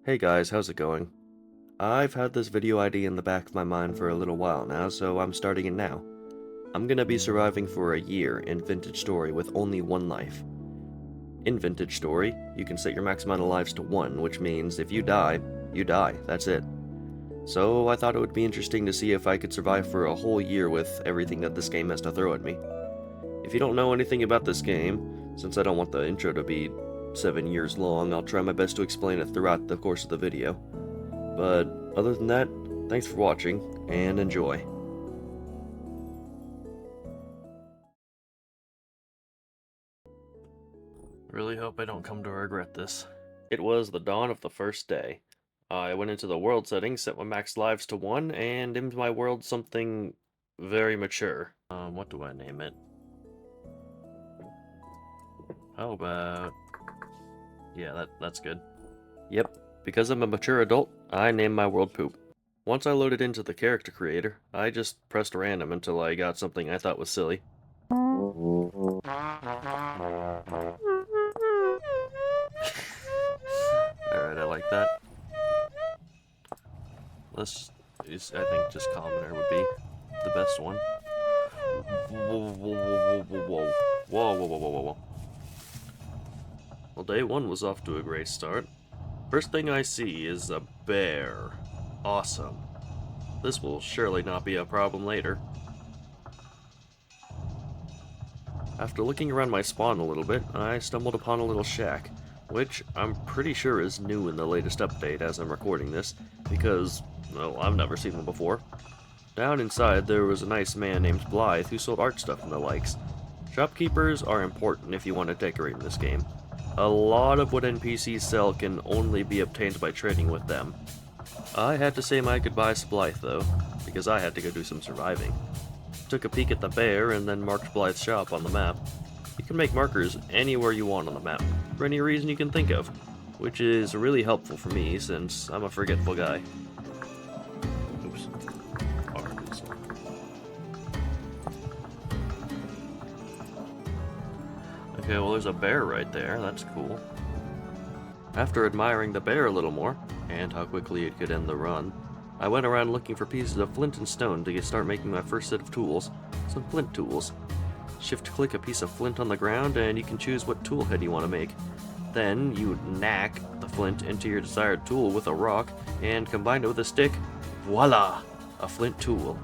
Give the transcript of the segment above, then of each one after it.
Hey guys, how's it going? I've had this video idea in the back of my mind for a little while now, so I'm starting it now. I'm gonna be surviving for a year in Vintage Story with only one life. In Vintage Story, you can set your max amount of lives to 1, which means if you die, you die, that's it. So I thought it would be interesting to see if I could survive for a whole year with everything that this game has to throw at me. If you don't know anything about this game, since I don't want the intro to be 7 years long, I'll try my best to explain it throughout the course of the video. But other than that, thanks for watching, and enjoy. Really hope I don't come to regret this. It was the dawn of the first day. I went into the world settings, set my max lives to 1, and named my world something very mature. What do I name it? How about... yeah, that's good. Yep, because I'm a mature adult, I named my world Poop. Once I loaded into the character creator, I just pressed random until I got something I thought was silly. Alright, I like that. I think just commoner would be the best one. Whoa, whoa, whoa, whoa, whoa, whoa, whoa, whoa, whoa, whoa, whoa. Well, day 1 was off to a great start. First thing I see is a bear. Awesome. This will surely not be a problem later. After looking around my spawn a little bit, I stumbled upon a little shack, which I'm pretty sure is new in the latest update as I'm recording this, because, well, I've never seen one before. Down inside there was a nice man named Blythe who sold art stuff and the likes. Shopkeepers are important if you want to decorate in this game. A lot of what NPCs sell can only be obtained by trading with them. I had to say my goodbyes to Blythe though, because I had to go do some surviving. Took a peek at the bear and then marked Blythe's shop on the map. You can make markers anywhere you want on the map, for any reason you can think of, which is really helpful for me since I'm a forgetful guy. Oops. Okay, well there's a bear right there, that's cool. After admiring the bear a little more, and how quickly it could end the run, I went around looking for pieces of flint and stone to start making my first set of tools, some flint tools. Shift-click a piece of flint on the ground and you can choose what tool head you want to make. Then you knack the flint into your desired tool with a rock and combine it with a stick. Voila! A flint tool.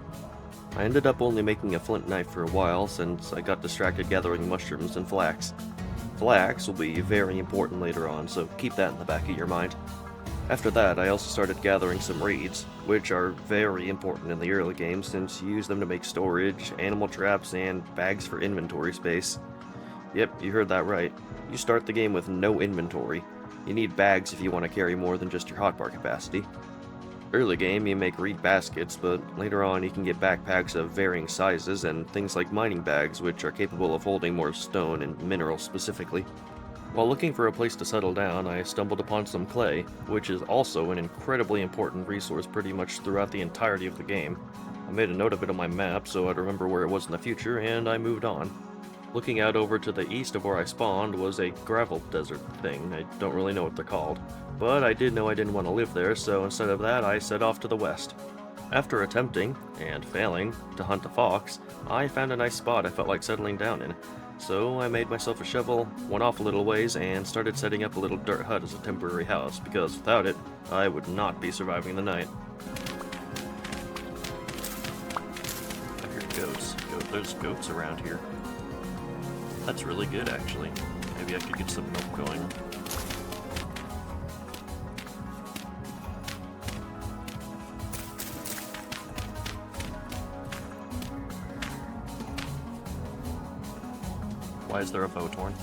I ended up only making a flint knife for a while since I got distracted gathering mushrooms and flax. Flax will be very important later on, so keep that in the back of your mind. After that, I also started gathering some reeds, which are very important in the early game since you use them to make storage, animal traps, and bags for inventory space. Yep, you heard that right. You start the game with no inventory. You need bags if you want to carry more than just your hotbar capacity. Early game, you make reed baskets, but later on you can get backpacks of varying sizes and things like mining bags, which are capable of holding more stone and minerals specifically. While looking for a place to settle down, I stumbled upon some clay, which is also an incredibly important resource pretty much throughout the entirety of the game. I made a note of it on my map so I'd remember where it was in the future, and I moved on. Looking out over to the east of where I spawned was a gravel desert thing. I don't really know what they're called, but I did know I didn't want to live there, so instead of that I set off to the west. After attempting, and failing, to hunt a fox, I found a nice spot I felt like settling down in. So I made myself a shovel, went off a little ways, and started setting up a little dirt hut as a temporary house, because without it, I would not be surviving the night. I hear goats. There's goats around here. That's really good, actually. Maybe I could get some milk going. Why is there a Botorn?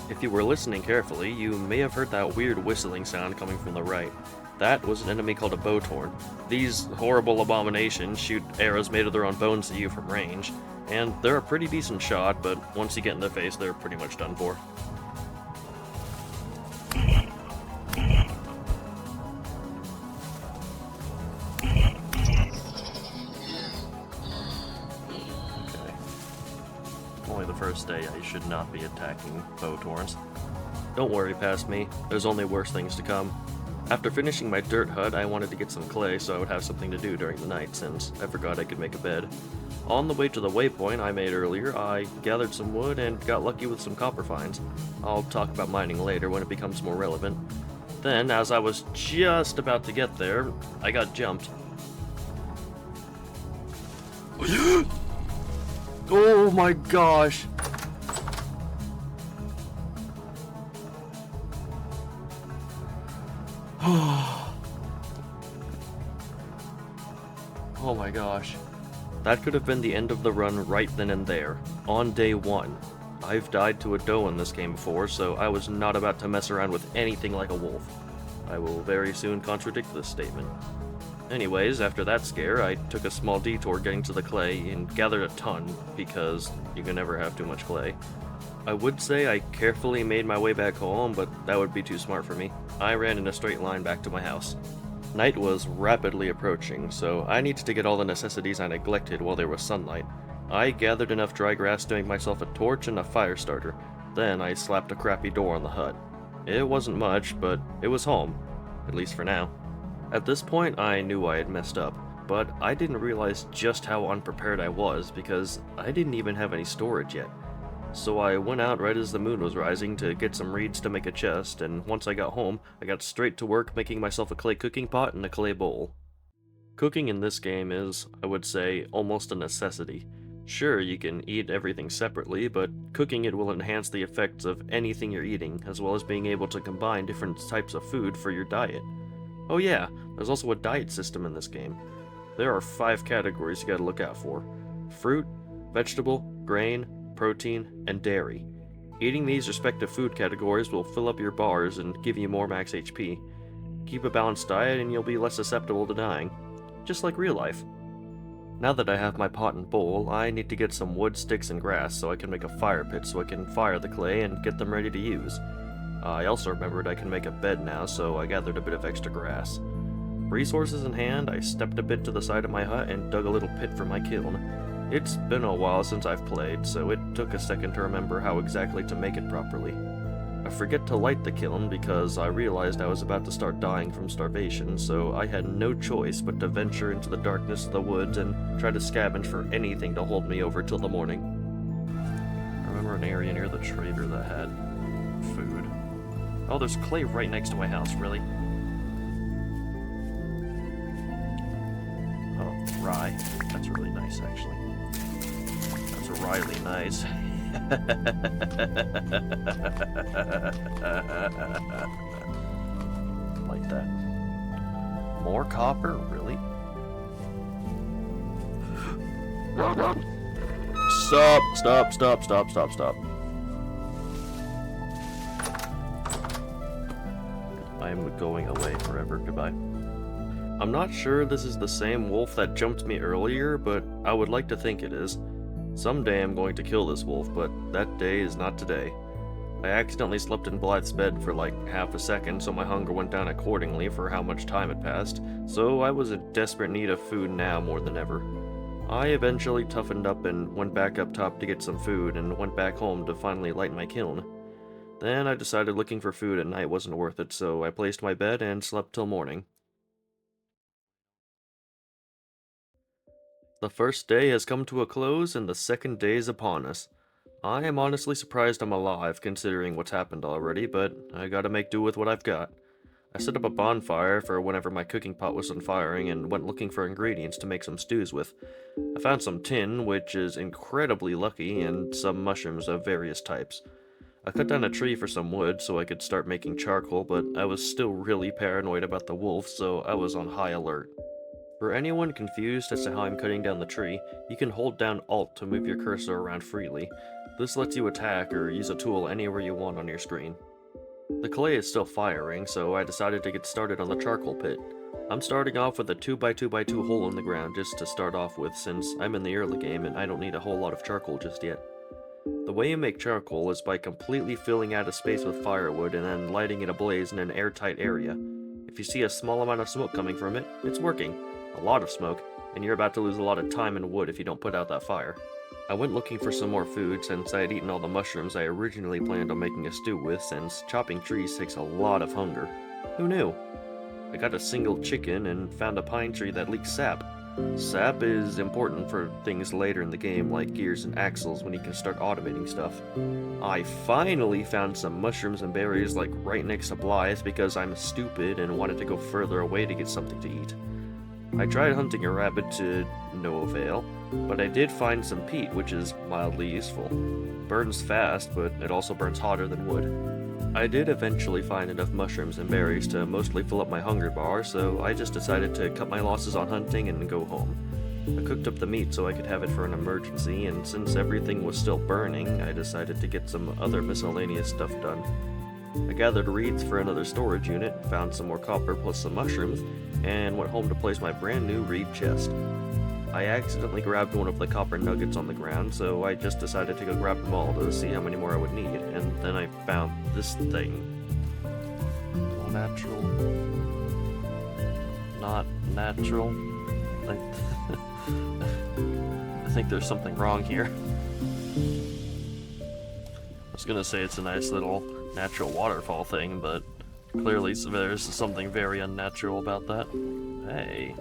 If you were listening carefully, you may have heard that weird whistling sound coming from the right. That was an enemy called a Botorn. These horrible abominations shoot arrows made of their own bones at you from range, and they're a pretty decent shot, but once you get in their face, they're pretty much done for. Only the first day I should not be attacking Botorns. Don't worry past me, there's only worse things to come. After finishing my dirt hut, I wanted to get some clay so I would have something to do during the night, since I forgot I could make a bed. On the way to the waypoint I made earlier, I gathered some wood and got lucky with some copper finds. I'll talk about mining later when it becomes more relevant. Then, as I was just about to get there, I got jumped. Oh my gosh! Oh my gosh. That could have been the end of the run right then and there, on day 1. I've died to a doe in this game before, so I was not about to mess around with anything like a wolf. I will very soon contradict this statement. Anyways, after that scare, I took a small detour getting to the clay and gathered a ton, because you can never have too much clay. I would say I carefully made my way back home, but that would be too smart for me. I ran in a straight line back to my house. Night was rapidly approaching, so I needed to get all the necessities I neglected while there was sunlight. I gathered enough dry grass to make myself a torch and a fire starter. Then I slapped a crappy door on the hut. It wasn't much, but it was home, at least for now. At this point, I knew I had messed up, but I didn't realize just how unprepared I was because I didn't even have any storage yet. So I went out right as the moon was rising to get some reeds to make a chest, and once I got home, I got straight to work making myself a clay cooking pot and a clay bowl. Cooking in this game is, I would say, almost a necessity. Sure, you can eat everything separately, but cooking it will enhance the effects of anything you're eating, as well as being able to combine different types of food for your diet. Oh yeah, there's also a diet system in this game. There are 5 categories you gotta look out for: fruit, vegetable, grain, protein, and dairy. Eating these respective food categories will fill up your bars and give you more max HP. Keep a balanced diet and you'll be less susceptible to dying. Just like real life. Now that I have my pot and bowl, I need to get some wood, sticks, and grass so I can make a fire pit so I can fire the clay and get them ready to use. I also remembered I can make a bed now, so I gathered a bit of extra grass. Resources in hand, I stepped a bit to the side of my hut and dug a little pit for my kiln. It's been a while since I've played, so it took a second to remember how exactly to make it properly. I forget to light the kiln because I realized I was about to start dying from starvation, so I had no choice but to venture into the darkness of the woods and try to scavenge for anything to hold me over till the morning. I remember an area near the trader that had food. Oh, there's clay right next to my house, really? Oh, rye. That's really nice, actually. That's really nice. Like that. More copper? Really? Stop. I'm going away forever. Goodbye. I'm not sure this is the same wolf that jumped me earlier, but I would like to think it is. Someday I'm going to kill this wolf, but that day is not today. I accidentally slept in Blythe's bed for like half a second, so my hunger went down accordingly for how much time had passed, so I was in desperate need of food now more than ever. I eventually toughened up and went back up top to get some food, and went back home to finally light my kiln. Then I decided looking for food at night wasn't worth it, so I placed my bed and slept till morning. The first day has come to a close and the second day is upon us. I am honestly surprised I'm alive considering what's happened already, but I gotta make do with what I've got. I set up a bonfire for whenever my cooking pot wasn't firing and went looking for ingredients to make some stews with. I found some tin, which is incredibly lucky, and some mushrooms of various types. I cut down a tree for some wood so I could start making charcoal, but I was still really paranoid about the wolf, so I was on high alert. For anyone confused as to how I'm cutting down the tree, you can hold down Alt to move your cursor around freely. This lets you attack or use a tool anywhere you want on your screen. The clay is still firing, so I decided to get started on the charcoal pit. I'm starting off with a 2x2x2 hole in the ground just to start off with, since I'm in the early game and I don't need a whole lot of charcoal just yet. The way you make charcoal is by completely filling out a space with firewood and then lighting it ablaze in an airtight area. If you see a small amount of smoke coming from it, it's working. A lot of smoke, and you're about to lose a lot of time and wood if you don't put out that fire. I went looking for some more food since I had eaten all the mushrooms I originally planned on making a stew with, since chopping trees takes a lot of hunger. Who knew? I got a single chicken and found a pine tree that leaks sap. Sap is important for things later in the game like gears and axles when you can start automating stuff. I finally found some mushrooms and berries like right next to Blythe because I'm stupid and wanted to go further away to get something to eat. I tried hunting a rabbit to no avail, but I did find some peat, which is mildly useful. Burns fast, but it also burns hotter than wood. I did eventually find enough mushrooms and berries to mostly fill up my hunger bar, so I just decided to cut my losses on hunting and go home. I cooked up the meat so I could have it for an emergency, and since everything was still burning, I decided to get some other miscellaneous stuff done. I gathered reeds for another storage unit, found some more copper plus some mushrooms, and went home to place my brand new reed chest. I accidentally grabbed one of the copper nuggets on the ground, so I just decided to go grab them all to see how many more I would need, and then I found this thing. Natural. Not natural. I think there's something wrong here. I was gonna say it's a nice little natural waterfall thing, but clearly there's something very unnatural about that. Hey.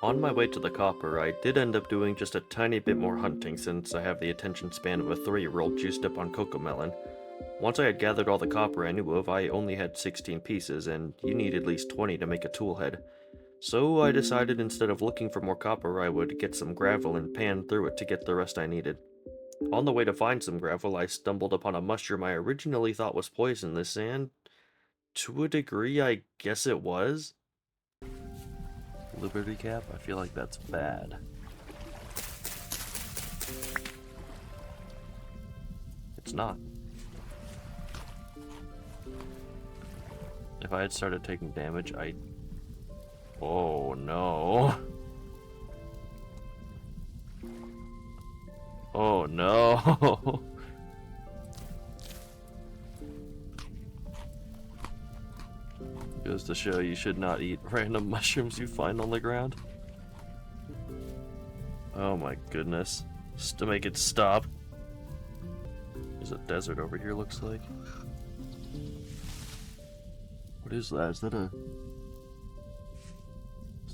On my way to the copper, I did end up doing just a tiny bit more hunting since I have the attention span of a 3-year-old juiced up on cocomelon. Once I had gathered all the copper I knew of, I only had 16 pieces, and you need at least 20 to make a tool head. So I decided instead of looking for more copper, I would get some gravel and pan through it to get the rest I needed. On the way to find some gravel, I stumbled upon a mushroom I originally thought was poisonous, and to a degree, I guess it was. Liberty cap? I feel like that's bad. It's not. If I had started taking damage, oh no. Oh no. Goes to show you should not eat random mushrooms you find on the ground. Oh my goodness. Just to make it stop. There's a desert over here, looks like. What is that? Is that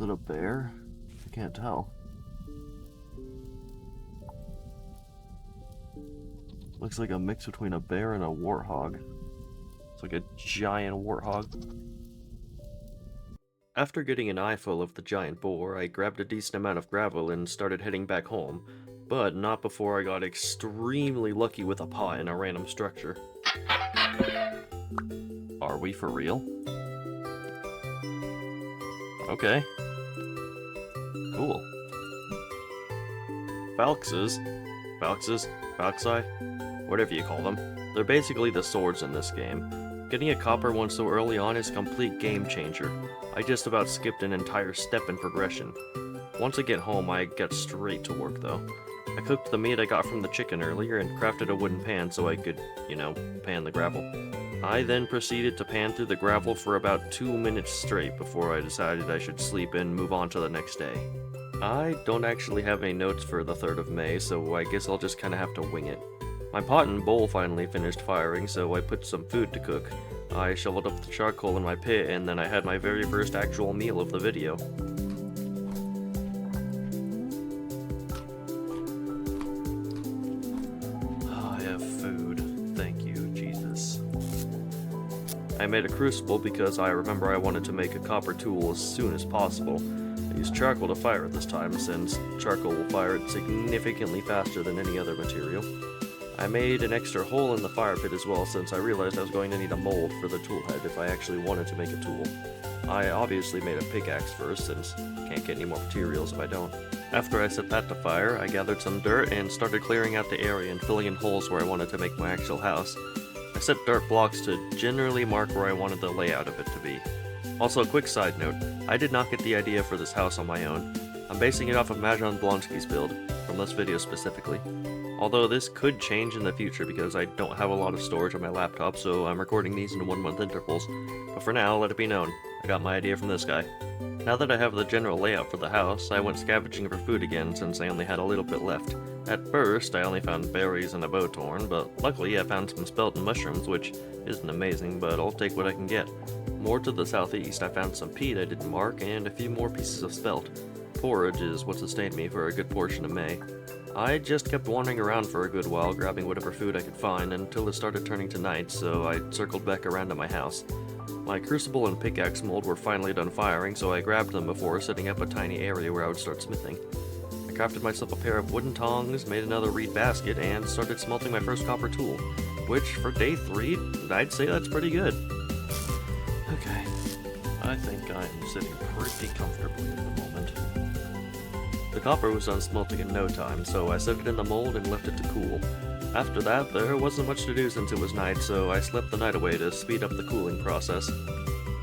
a bear? I can't tell. Looks like a mix between a bear and a warthog. It's like a giant warthog. After getting an eyeful of the giant boar, I grabbed a decent amount of gravel and started heading back home, but not before I got extremely lucky with a pot in a random structure. Are we for real? Okay. Cool. Falxi, whatever you call them. They're basically the swords in this game. Getting a copper one so early on is a complete game changer. I just about skipped an entire step in progression. Once I get home, I get straight to work though. I cooked the meat I got from the chicken earlier and crafted a wooden pan so I could, pan the gravel. I then proceeded to pan through the gravel for about 2 minutes straight before I decided I should sleep and move on to the next day. I don't actually have any notes for the 3rd of May, so I guess I'll just kinda have to wing it. My pot and bowl finally finished firing, so I put some food to cook. I shoveled up the charcoal in my pit, and then I had my very first actual meal of the video. I have food. Thank you, Jesus. I made a crucible because I remember I wanted to make a copper tool as soon as possible. I used charcoal to fire it this time, since charcoal will fire it significantly faster than any other material. I made an extra hole in the fire pit as well, since I realized I was going to need a mold for the tool head if I actually wanted to make a tool. I obviously made a pickaxe first, since I can't get any more materials if I don't. After I set that to fire, I gathered some dirt and started clearing out the area and filling in holes where I wanted to make my actual house. I set dirt blocks to generally mark where I wanted the layout of it to be. Also, a quick side note, I did not get the idea for this house on my own. I'm basing it off of Majon Blonsky's build, from this video specifically. Although this could change in the future because I don't have a lot of storage on my laptop, so I'm recording these in 1-month intervals. But for now, let it be known, I got my idea from this guy. Now that I have the general layout for the house, I went scavenging for food again since I only had a little bit left. At first, I only found berries and a bowthorn, but luckily I found some spelt and mushrooms, which isn't amazing, but I'll take what I can get. More to the southeast, I found some peat I didn't mark, and a few more pieces of spelt. Forage is what sustained me for a good portion of May. I just kept wandering around for a good while, grabbing whatever food I could find, until it started turning to night, so I circled back around to my house. My crucible and pickaxe mold were finally done firing, so I grabbed them before setting up a tiny area where I would start smithing. I crafted myself a pair of wooden tongs, made another reed basket, and started smelting my first copper tool, which for day 3, I'd say that's pretty good. Okay, I think I'm sitting pretty comfortably at the moment. The copper was done smelting in no time, so I set it in the mold and left it to cool. After that, there wasn't much to do since it was night, so I slept the night away to speed up the cooling process.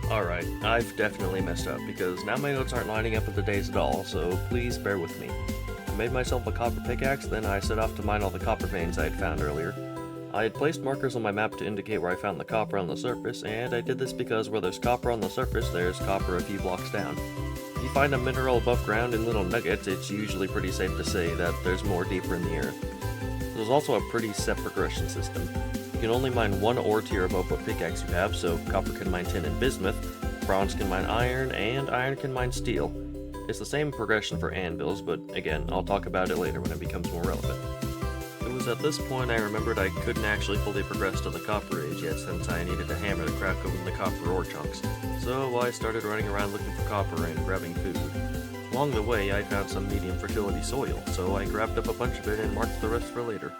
Alright, I've definitely messed up, because now my notes aren't lining up with the days at all, so please bear with me. I made myself a copper pickaxe, then I set off to mine all the copper veins I had found earlier. I had placed markers on my map to indicate where I found the copper on the surface, and I did this because where there's copper on the surface, there's copper a few blocks down. If you find a mineral above ground in little nuggets, it's usually pretty safe to say that there's more deeper in the earth. There's also a pretty set progression system. You can only mine one ore tier above what pickaxe you have, so copper can mine tin and bismuth, bronze can mine iron, and iron can mine steel. It's the same progression for anvils, but again, I'll talk about it later when it becomes more relevant. It was at this point I remembered I couldn't actually fully progress to the Copper Age yet since I needed a hammer to crack open the copper ore chunks, so I started running around looking for copper and grabbing food. Along the way, I found some medium fertility soil, so I grabbed up a bunch of it and marked the rest for later.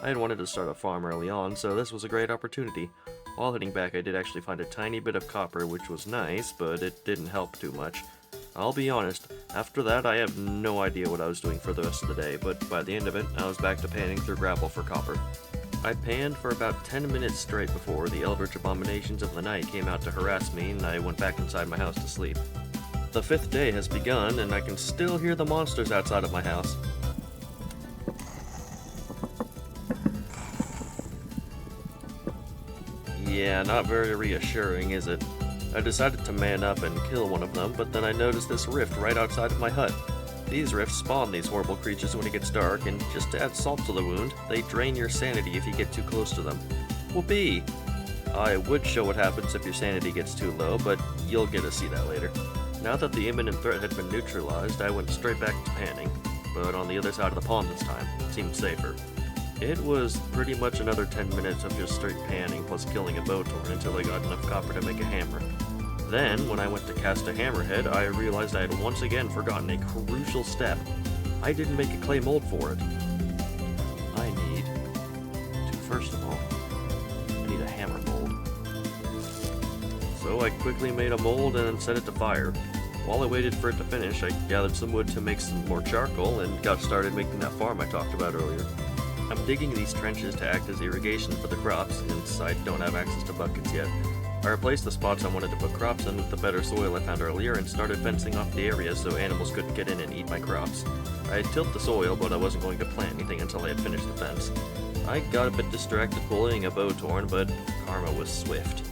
I had wanted to start a farm early on, so this was a great opportunity. While heading back, I did actually find a tiny bit of copper, which was nice, but it didn't help too much. I'll be honest, after that I have no idea what I was doing for the rest of the day, but by the end of it, I was back to panning through gravel for copper. I panned for about 10 minutes straight before the eldritch abominations of the night came out to harass me, and I went back inside my house to sleep. The 5th day has begun, and I can still hear the monsters outside of my house. Yeah, not very reassuring, is it? I decided to man up and kill one of them, but then I noticed this rift right outside of my hut. These rifts spawn these horrible creatures when it gets dark, and just to add salt to the wound, they drain your sanity if you get too close to them. Whoopee! I would show what happens if your sanity gets too low, but you'll get to see that later. Now that the imminent threat had been neutralized, I went straight back to panning, but on the other side of the pond this time. It seemed safer. It was pretty much another 10 minutes of just straight panning plus killing a bowthorn until I got enough copper to make a hammer. Then, when I went to cast a hammerhead, I realized I had once again forgotten a crucial step. I didn't make a clay mold for it. I need to, first of all, I need a hammer mold. So I quickly made a mold and set it to fire. While I waited for it to finish, I gathered some wood to make some more charcoal and got started making that farm I talked about earlier. I'm digging these trenches to act as irrigation for the crops, since I don't have access to buckets yet. I replaced the spots I wanted to put crops in with the better soil I found earlier and started fencing off the area so animals couldn't get in and eat my crops. I had tilled the soil, but I wasn't going to plant anything until I had finished the fence. I got a bit distracted bullying a bowthorn, but karma was swift.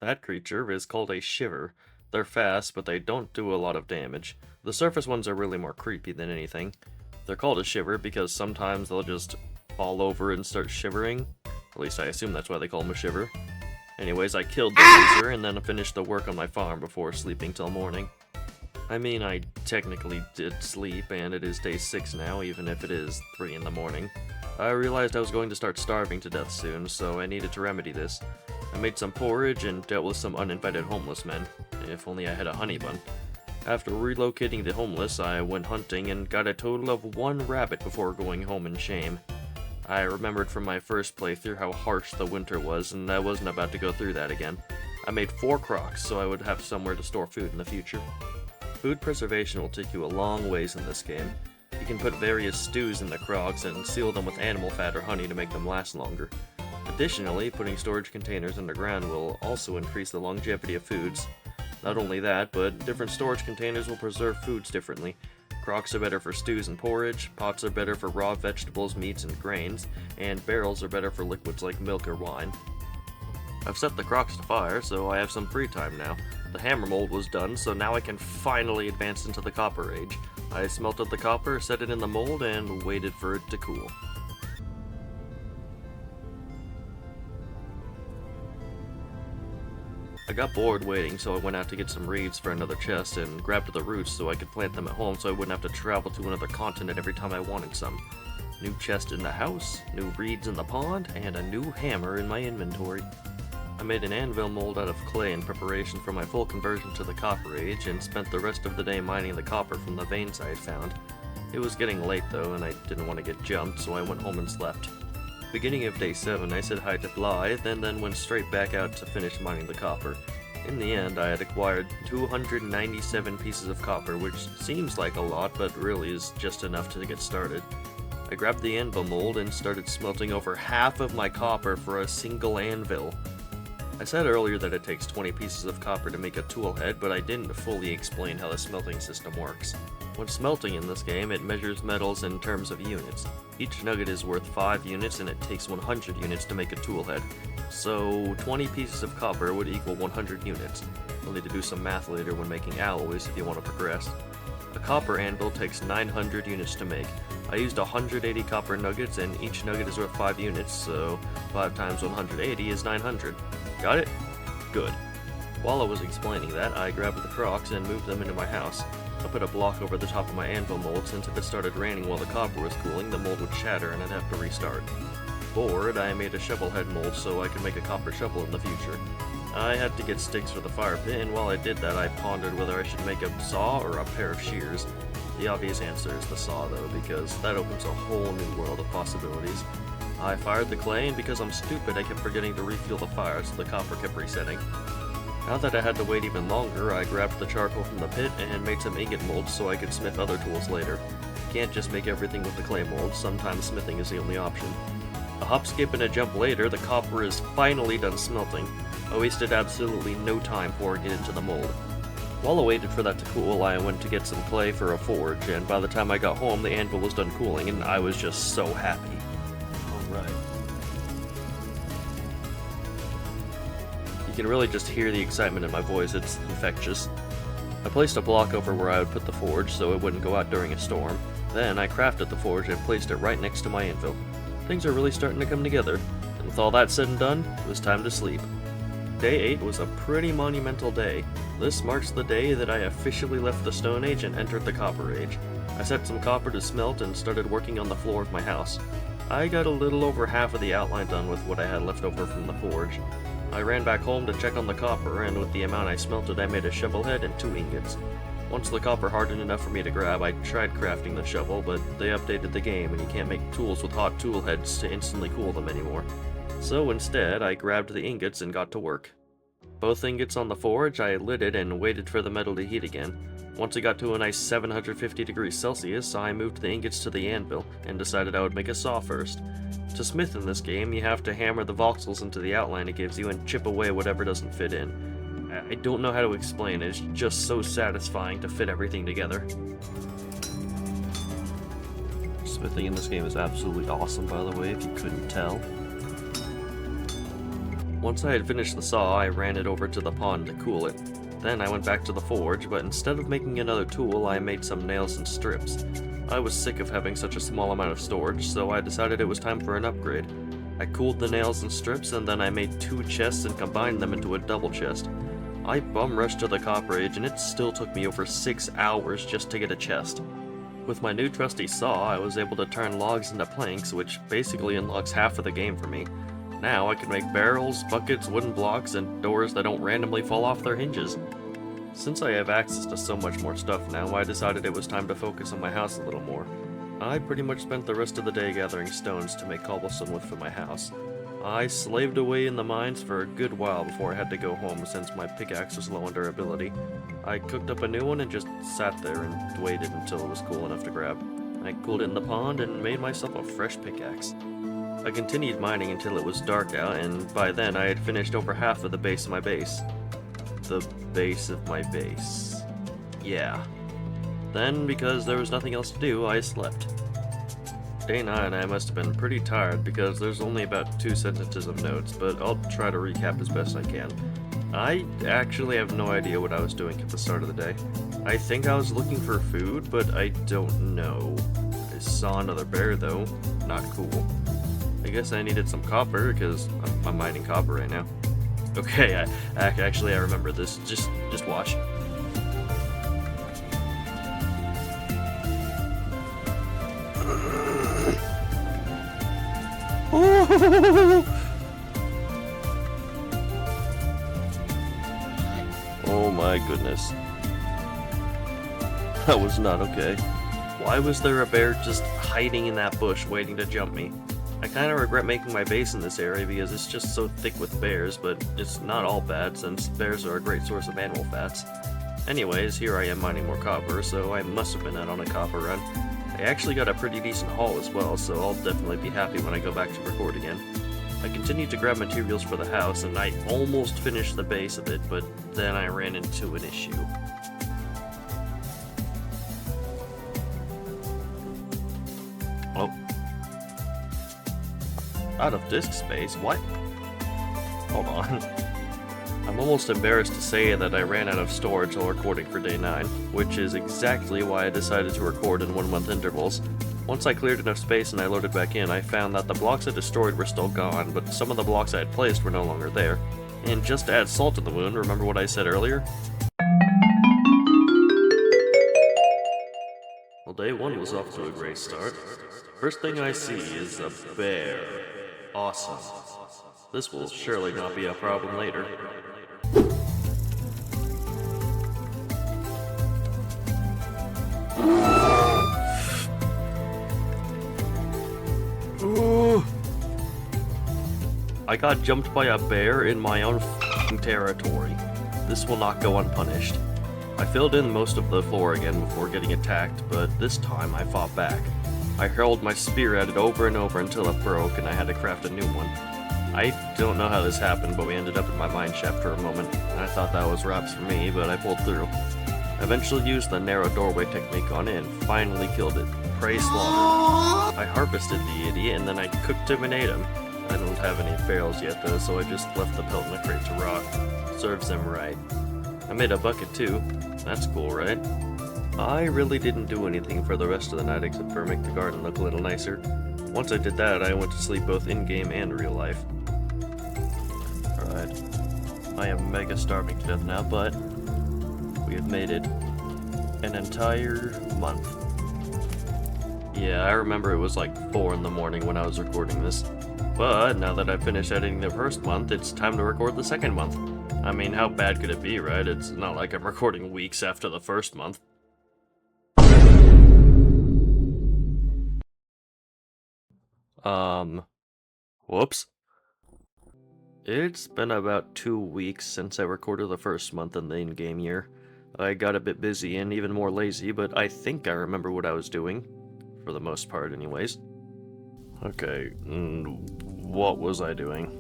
That creature is called a shiver. They're fast, but they don't do a lot of damage. The surface ones are really more creepy than anything. They're called a shiver because sometimes they'll just fall over and start shivering. At least I assume that's why they call them a shiver. Anyways, I killed the loser and then finished the work on my farm before sleeping till morning. I mean, I technically did sleep, and it is day 6 now, even if it is 3 in the morning. I realized I was going to start starving to death soon, so I needed to remedy this. I made some porridge and dealt with some uninvited homeless men. If only I had a honey bun. After relocating the homeless, I went hunting and got a total of 1 rabbit before going home in shame. I remembered from my first playthrough how harsh the winter was, and I wasn't about to go through that again. I made 4 crocks so I would have somewhere to store food in the future. Food preservation will take you a long ways in this game. You can put various stews in the crocs and seal them with animal fat or honey to make them last longer. Additionally, putting storage containers underground will also increase the longevity of foods. Not only that, but different storage containers will preserve foods differently. Crocks are better for stews and porridge, pots are better for raw vegetables, meats, and grains, and barrels are better for liquids like milk or wine. I've set the crocks to fire, so I have some free time now. The hammer mold was done, so now I can finally advance into the copper age. I smelted the copper, set it in the mold, and waited for it to cool. I got bored waiting, so I went out to get some reeds for another chest and grabbed the roots so I could plant them at home so I wouldn't have to travel to another continent every time I wanted some. New chest in the house, new reeds in the pond, and a new hammer in my inventory. I made an anvil mold out of clay in preparation for my full conversion to the Copper Age and spent the rest of the day mining the copper from the veins I had found. It was getting late though, and I didn't want to get jumped, so I went home and slept. Beginning of day 7, I said hi to Blythe, and then went straight back out to finish mining the copper. In the end, I had acquired 297 pieces of copper, which seems like a lot, but really is just enough to get started. I grabbed the anvil mold and started smelting over half of my copper for a single anvil. I said earlier that it takes 20 pieces of copper to make a tool head, but I didn't fully explain how the smelting system works. When smelting in this game, it measures metals in terms of units. Each nugget is worth 5 units, and it takes 100 units to make a tool head. So 20 pieces of copper would equal 100 units. You'll need to do some math later when making alloys if you want to progress. A copper anvil takes 900 units to make. I used 180 copper nuggets, and each nugget is worth 5 units, so 5 times 180 is 900. Got it? Good. While I was explaining that, I grabbed the crocks and moved them into my house. I put a block over the top of my anvil mold since if it started raining while the copper was cooling, the mold would shatter and I'd have to restart. Bored, I made a shovel head mold so I could make a copper shovel in the future. I had to get sticks for the fire pit, and while I did that, I pondered whether I should make a saw or a pair of shears. The obvious answer is the saw though, because that opens a whole new world of possibilities. I fired the clay, and because I'm stupid, I kept forgetting to refuel the fire, so the copper kept resetting. Now that I had to wait even longer, I grabbed the charcoal from the pit and made some ingot molds so I could smith other tools later. You can't just make everything with the clay molds, sometimes smithing is the only option. A hop, skip, and a jump later, the copper is finally done smelting. I wasted absolutely no time pouring it into the mold. While I waited for that to cool, I went to get some clay for a forge, and by the time I got home, the anvil was done cooling, and I was just so happy. Alright. You can really just hear the excitement in my voice, it's infectious. I placed a block over where I would put the forge so it wouldn't go out during a storm. Then I crafted the forge and placed it right next to my anvil. Things are really starting to come together, and with all that said and done, it was time to sleep. Day 8 was a pretty monumental day. This marks the day that I officially left the Stone Age and entered the Copper Age. I set some copper to smelt and started working on the floor of my house. I got a little over half of the outline done with what I had left over from the forge. I ran back home to check on the copper, and with the amount I smelted, I made a shovel head and 2 ingots. Once the copper hardened enough for me to grab, I tried crafting the shovel, but they updated the game and you can't make tools with hot tool heads to instantly cool them anymore. So instead, I grabbed the ingots and got to work. Both ingots on the forge, I lit it and waited for the metal to heat again. Once it got to a nice 750 degrees Celsius, I moved the ingots to the anvil and decided I would make a saw first. To smith in this game, you have to hammer the voxels into the outline it gives you and chip away whatever doesn't fit in. I don't know how to explain it, it's just so satisfying to fit everything together. Smithing in this game is absolutely awesome, by the way, if you couldn't tell. Once I had finished the saw, I ran it over to the pond to cool it. Then I went back to the forge, but instead of making another tool, I made some nails and strips. I was sick of having such a small amount of storage, so I decided it was time for an upgrade. I cooled the nails and strips, and then I made 2 chests and combined them into a double chest. I bum rushed to the Copper Age, and it still took me over 6 hours just to get a chest. With my new trusty saw, I was able to turn logs into planks, which basically unlocks half of the game for me. Now I can make barrels, buckets, wooden blocks, and doors that don't randomly fall off their hinges. Since I have access to so much more stuff now, I decided it was time to focus on my house a little more. I pretty much spent the rest of the day gathering stones to make cobblestone with for my house. I slaved away in the mines for a good while before I had to go home since my pickaxe was low on durability. I cooked up a new one and just sat there and waited until it was cool enough to grab. I cooled it in the pond and made myself a fresh pickaxe. I continued mining until it was dark out, and by then I had finished over half of the base of my base. The base of my base. Yeah. Then, because there was nothing else to do, I slept. Day 9, I must have been pretty tired because there's only about 2 sentences of notes, but I'll try to recap as best I can. I actually have no idea what I was doing at the start of the day. I think I was looking for food, but I don't know. I saw another bear though. Not cool. I guess I needed some copper because I'm mining copper right now. Okay, I remember this. Just watch. Oh my goodness. That was not okay. Why was there a bear just hiding in that bush waiting to jump me? I kinda regret making my base in this area because it's just so thick with bears, but it's not all bad since bears are a great source of animal fats. Anyways, here I am mining more copper, so I must have been out on a copper run. I actually got a pretty decent haul as well, so I'll definitely be happy when I go back to record again. I continued to grab materials for the house, and I almost finished the base of it, but then I ran into an issue. Oh. Out of disk space? What? Hold on. I'm almost embarrassed to say that I ran out of storage while recording for day 9, which is exactly why I decided to record in 1-month intervals. Once I cleared enough space and I loaded back in, I found that the blocks I destroyed were still gone, but some of the blocks I had placed were no longer there. And just to add salt to the wound, remember what I said earlier? Well, day 1 was off to a great start. First thing I see is a bear. Awesome. This will surely not be a problem later. I got jumped by a bear in my own territory. This will not go unpunished. I filled in most of the floor again before getting attacked, but this time I fought back. I hurled my spear at it over and over until it broke and I had to craft a new one. I don't know how this happened, but we ended up in my mine shaft for a moment. I thought that was wraps for me, but I pulled through. I eventually used the narrow doorway technique on it and finally killed it. Prey slaughtered. I harvested the idiot and then I cooked him and ate him. I don't have any barrels yet though, so I just left the pelt in a crate to rot. Serves them right. I made a bucket too. That's cool, right? I really didn't do anything for the rest of the night except for make the garden look a little nicer. Once I did that, I went to sleep both in-game and real life. Alright. I am mega starving to death now, but we have made it an entire month. Yeah, I remember it was like 4 in the morning when I was recording this. But now that I've finished editing the first month, it's time to record the second month. I mean, how bad could it be, right? It's not like I'm recording weeks after the first month. Whoops. It's been about 2 weeks since I recorded the first month in the in-game year. I got a bit busy and even more lazy, but I think I remember what I was doing. For the most part, anyways. Okay, what was I doing?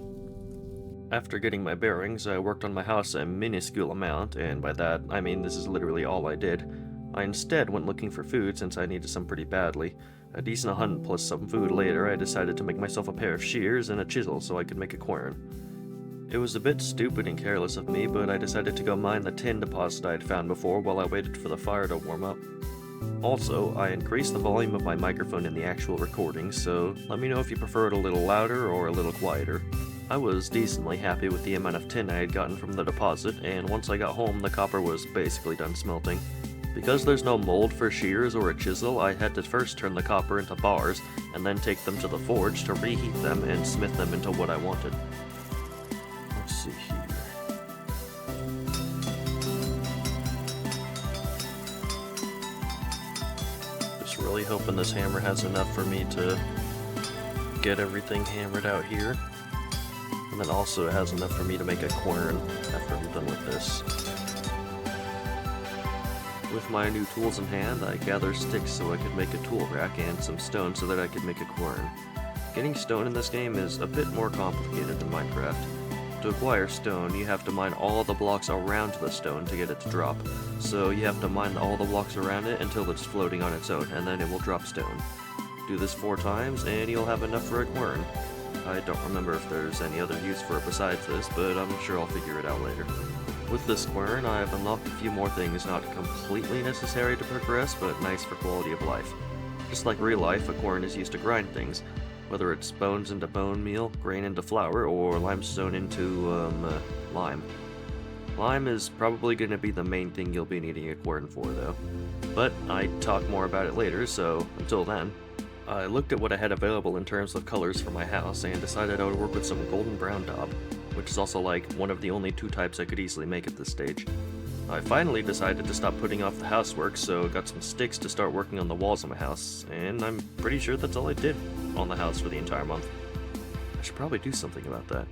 After getting my bearings, I worked on my house a minuscule amount, and by that, I mean this is literally all I did. I instead went looking for food since I needed some pretty badly. A decent hunt plus some food later, I decided to make myself a pair of shears and a chisel so I could make a quern. It was a bit stupid and careless of me, but I decided to go mine the tin deposit I had found before while I waited for the fire to warm up. Also, I increased the volume of my microphone in the actual recording, so let me know if you prefer it a little louder or a little quieter. I was decently happy with the amount of tin I had gotten from the deposit, and once I got home the copper was basically done smelting. Because there's no mold for shears or a chisel, I had to first turn the copper into bars, and then take them to the forge to reheat them and smith them into what I wanted. Let's see here. Just really hoping this hammer has enough for me to get everything hammered out here. And then also it has enough for me to make a quern after I'm done with this. With my new tools in hand, I gathered sticks so I could make a tool rack and some stone so that I could make a quern. Getting stone in this game is a bit more complicated than Minecraft. To acquire stone, you have to mine all the blocks around the stone to get it to drop. So you have to mine all the blocks around it until it's floating on its own, and then it will drop stone. Do this 4 times, and you'll have enough for a quern. I don't remember if there's any other use for it besides this, but I'm sure I'll figure it out later. With this quern, I have unlocked a few more things not completely necessary to progress, but nice for quality of life. Just like real life, a quern is used to grind things, whether it's bones into bone meal, grain into flour, or limestone into, lime. Lime is probably going to be the main thing you'll be needing a quern for, though. But I'd talk more about it later, so until then. I looked at what I had available in terms of colors for my house, and decided I would work with some golden brown daub, which is also like one of the only 2 types I could easily make at this stage. I finally decided to stop putting off the housework, so got some sticks to start working on the walls of my house, and I'm pretty sure that's all I did on the house for the entire month. I should probably do something about that.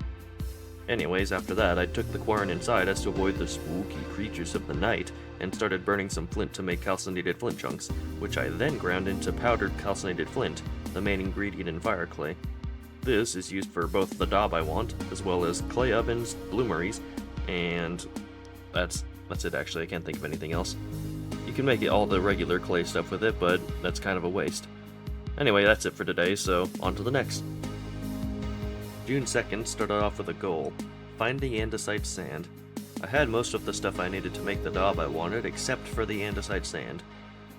Anyways, after that, I took the quern inside as to avoid the spooky creatures of the night, and started burning some flint to make calcinated flint chunks, which I then ground into powdered calcinated flint, the main ingredient in fire clay. This is used for both the daub I want, as well as clay ovens, bloomeries, and that's it actually, I can't think of anything else. You can make all the regular clay stuff with it, but that's kind of a waste. Anyway, that's it for today, so on to the next. June 2nd started off with a goal: find the andesite sand. I had most of the stuff I needed to make the daub I wanted, except for the andesite sand.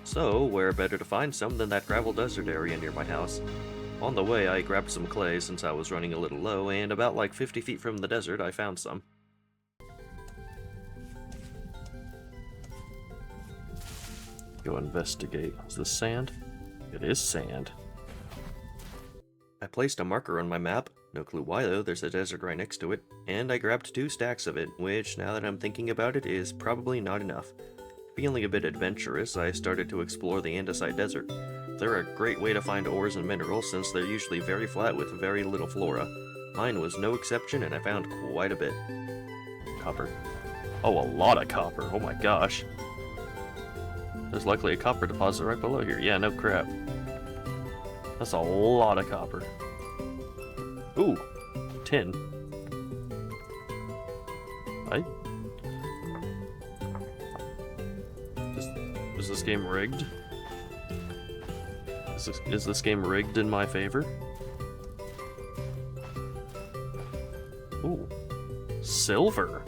So, where better to find some than that gravel desert area near my house? On the way, I grabbed some clay since I was running a little low, and about like 50 feet from the desert, I found some. Go investigate. Is this sand? It is sand. I placed a marker on my map, no clue why though, there's a desert right next to it, and I grabbed 2 stacks of it, which, now that I'm thinking about it, is probably not enough. Feeling a bit adventurous, I started to explore the andesite desert. They're a great way to find ores and minerals since they're usually very flat with very little flora. Mine was no exception, and I found quite a bit. Copper. Oh, a lot of copper, oh my gosh. There's likely a copper deposit right below here. Yeah, no crap. That's a lot of copper. Ooh, tin. Is this game rigged? Is this game rigged in my favor? Ooh, silver.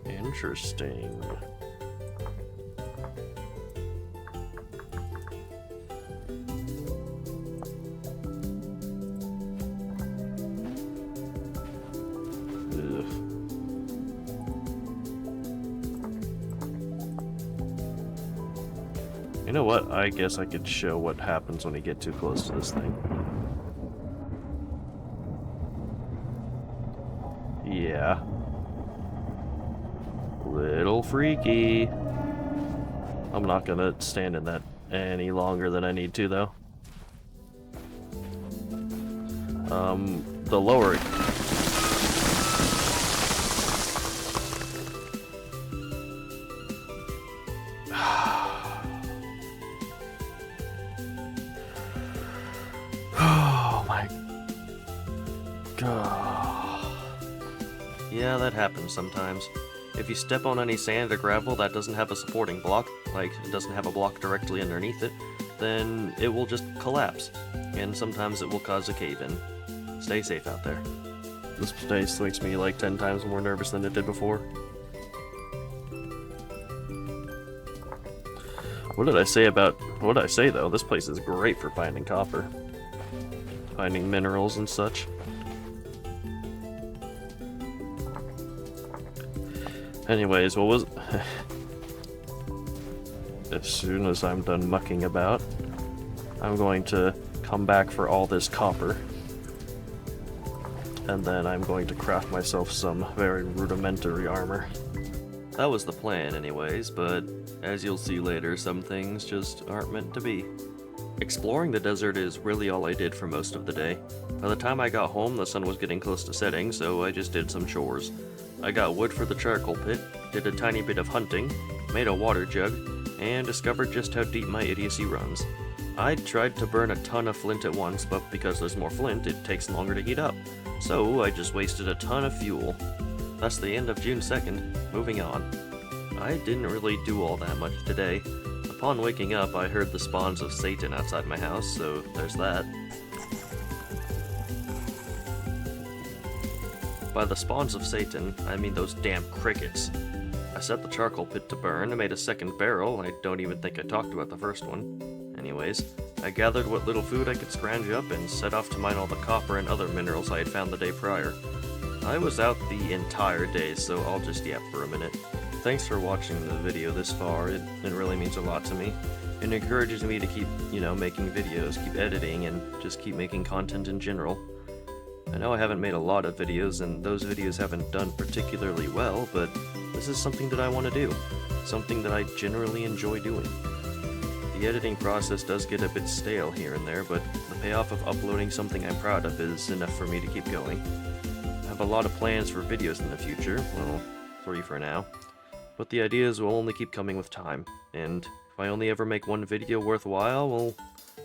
Interesting. You know what? I guess I could show what happens when you get too close to this thing. Yeah. Little freaky. I'm not gonna stand in that any longer than I need to, though. The lower... Yeah, that happens sometimes. If you step on any sand or gravel that doesn't have a supporting block, like it doesn't have a block directly underneath it, then it will just collapse, and sometimes it will cause a cave-in. Stay safe out there. This place makes me like 10 times more nervous than it did before. What did I say though? This place is great for finding copper. Finding minerals and such. Anyways, what was... As soon as I'm done mucking about, I'm going to come back for all this copper. And then I'm going to craft myself some very rudimentary armor. That was the plan anyways, but as you'll see later, some things just aren't meant to be. Exploring the desert is really all I did for most of the day. By the time I got home, the sun was getting close to setting, so I just did some chores. I got wood for the charcoal pit, did a tiny bit of hunting, made a water jug, and discovered just how deep my idiocy runs. I tried to burn a ton of flint at once, but because there's more flint, it takes longer to heat up. So I just wasted a ton of fuel. That's the end of June 2nd. Moving on. I didn't really do all that much today. Upon waking up, I heard the spawns of Satan outside my house, so there's that. By the spawns of Satan, I mean those damn crickets. I set the charcoal pit to burn and made a second barrel. I don't even think I talked about the first one. Anyways, I gathered what little food I could scrounge up and set off to mine all the copper and other minerals I had found the day prior. I was out the entire day, so I'll just yap for a minute. Thanks for watching the video this far. It really means a lot to me. It encourages me to keep, making videos, keep editing, and just keep making content in general. I know I haven't made a lot of videos, and those videos haven't done particularly well, but this is something that I want to do. Something that I generally enjoy doing. The editing process does get a bit stale here and there, but the payoff of uploading something I'm proud of is enough for me to keep going. I have a lot of plans for videos in the future, well, 3 for now. But the ideas will only keep coming with time, and if I only ever make one video worthwhile, well,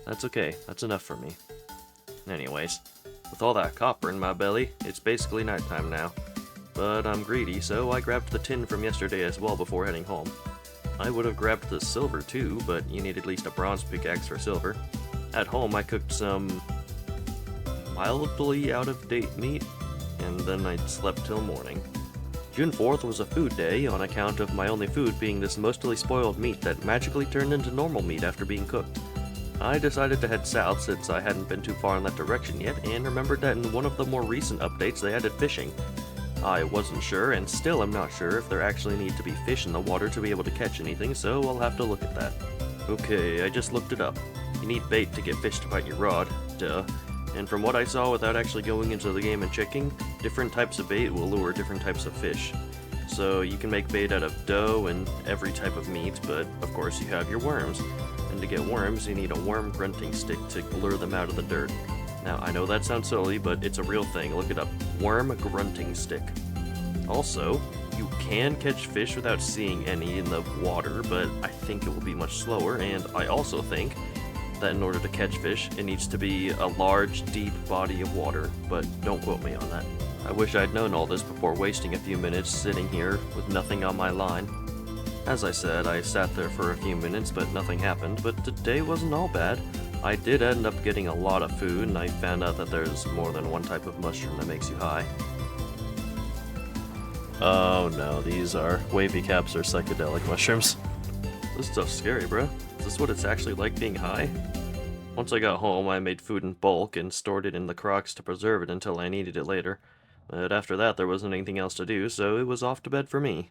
that's okay. That's enough for me. Anyways, with all that copper in my belly, it's basically nighttime now. But I'm greedy, so I grabbed the tin from yesterday as well before heading home. I would have grabbed the silver too, but you need at least a bronze pickaxe for silver. At home I cooked some mildly out-of-date meat, and then I slept till morning. June 4th was a food day on account of my only food being this mostly spoiled meat that magically turned into normal meat after being cooked. I decided to head south since I hadn't been too far in that direction yet, and remembered that in one of the more recent updates they added fishing. I wasn't sure, and still am not sure, if there actually need to be fish in the water to be able to catch anything, so I'll have to look at that. Okay, I just looked it up. You need bait to get fish to bite your rod, duh. And from what I saw without actually going into the game and checking, different types of bait will lure different types of fish. So you can make bait out of dough and every type of meat, but of course you have your worms. And to get worms, you need a worm grunting stick to lure them out of the dirt. Now, I know that sounds silly, but it's a real thing. Look it up. Worm grunting stick. Also, you can catch fish without seeing any in the water, but I think it will be much slower, and I also think that in order to catch fish, it needs to be a large, deep body of water, but don't quote me on that. I wish I'd known all this before wasting a few minutes sitting here with nothing on my line. As I said, I sat there for a few minutes, but nothing happened, but today wasn't all bad. I did end up getting a lot of food, and I found out that there's more than one type of mushroom that makes you high. Oh no, these are wavy caps or psychedelic mushrooms. This stuff's scary, bro. Is this what it's actually like being high? Once I got home, I made food in bulk and stored it in the crocs to preserve it until I needed it later. But after that, there wasn't anything else to do, so it was off to bed for me.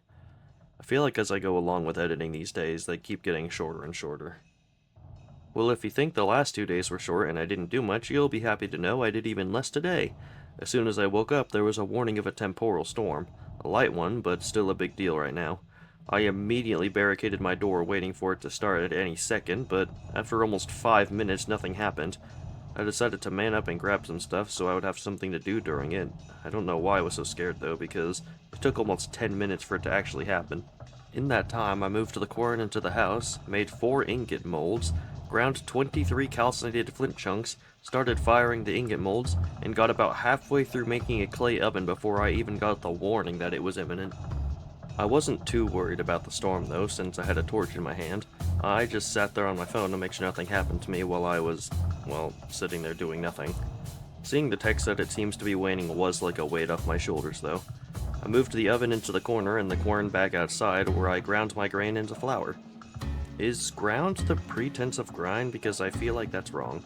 I feel like as I go along with editing these days, they keep getting shorter and shorter. Well, if you think the last 2 days were short and I didn't do much, you'll be happy to know I did even less today. As soon as I woke up, there was a warning of a temporal storm. A light one, but still a big deal right now. I immediately barricaded my door waiting for it to start at any second, but after almost 5 minutes nothing happened. I decided to man up and grab some stuff so I would have something to do during it. I don't know why I was so scared though, because it took almost 10 minutes for it to actually happen. In that time, I moved the quern into the house, made 4 ingot molds, ground 23 calcinated flint chunks, started firing the ingot molds, and got about halfway through making a clay oven before I even got the warning that it was imminent. I wasn't too worried about the storm though, since I had a torch in my hand. I just sat there on my phone to make sure nothing happened to me while I was, well, sitting there doing nothing. Seeing the text that it seems to be waning was like a weight off my shoulders though. I moved the oven into the corner and the quern back outside where I ground my grain into flour. Is ground the pretense of grind? Because I feel like that's wrong.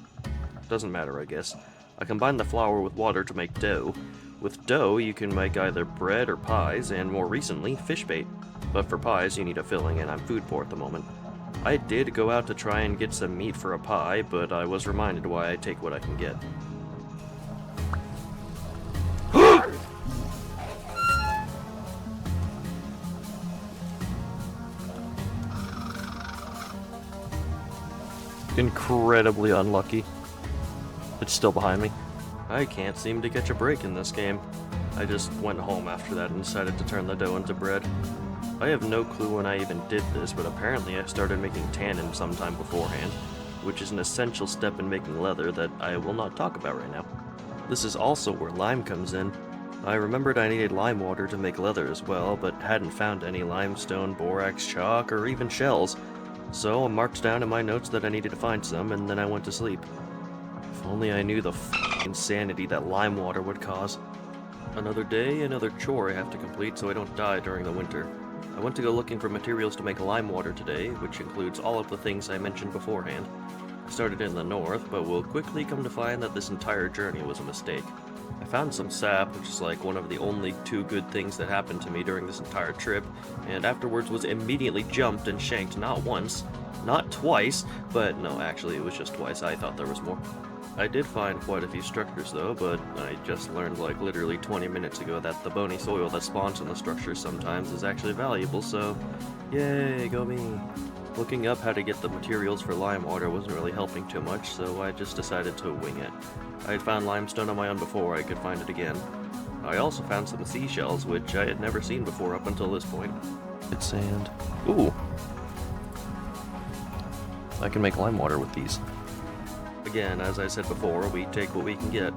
Doesn't matter, I guess. I combined the flour with water to make dough. With dough, you can make either bread or pies, and more recently, fish bait. But for pies, you need a filling, and I'm food poor at the moment. I did go out to try and get some meat for a pie, but I was reminded why I take what I can get. Incredibly unlucky. It's still behind me. I can't seem to catch a break in this game. I just went home after that and decided to turn the dough into bread. I have no clue when I even did this, but apparently I started making tannin sometime beforehand. which is an essential step in making leather that I will not talk about right now. This is also where lime comes in. I remembered I needed lime water to make leather as well, but hadn't found any limestone, borax, chalk, or even shells, so I marked down in my notes that I needed to find some, and then I went to sleep. If only I knew the insanity that lime water would cause. Another day, another chore I have to complete so I don't die during the winter. I went to go looking for materials to make lime water today, which includes all of the things I mentioned beforehand. I started in the north, but will quickly come to find that this entire journey was a mistake. I found some sap, which is like one of the only 2 good things that happened to me during this entire trip, and afterwards was immediately jumped and shanked not once, not twice, but no, actually it was just twice. I thought there was more. I did find quite a few structures though, but I just learned like literally 20 minutes ago that the bony soil that spawns in the structures sometimes is actually valuable, so yay, go me. Looking up how to get the materials for lime water wasn't really helping too much, so I just decided to wing it. I had found limestone on my own before I could find it again. I also found some seashells, which I had never seen before up until this point. It's sand. Ooh! I can make lime water with these. Again, as I said before, we take what we can get.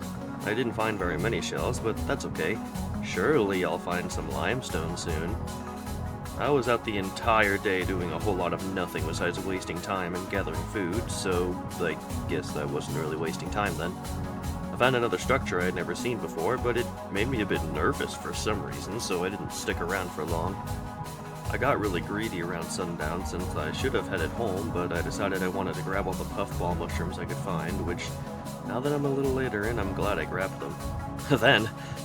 I didn't find very many shells, but that's okay. Surely I'll find some limestone soon. I was out the entire day doing a whole lot of nothing besides wasting time and gathering food, so I guess that wasn't really wasting time then. I found another structure I had never seen before, but it made me a bit nervous for some reason, so I didn't stick around for long. I got really greedy around sundown since I should have headed home, but I decided I wanted to grab all the puffball mushrooms I could find, which, now that I'm a little later in, I'm glad I grabbed them.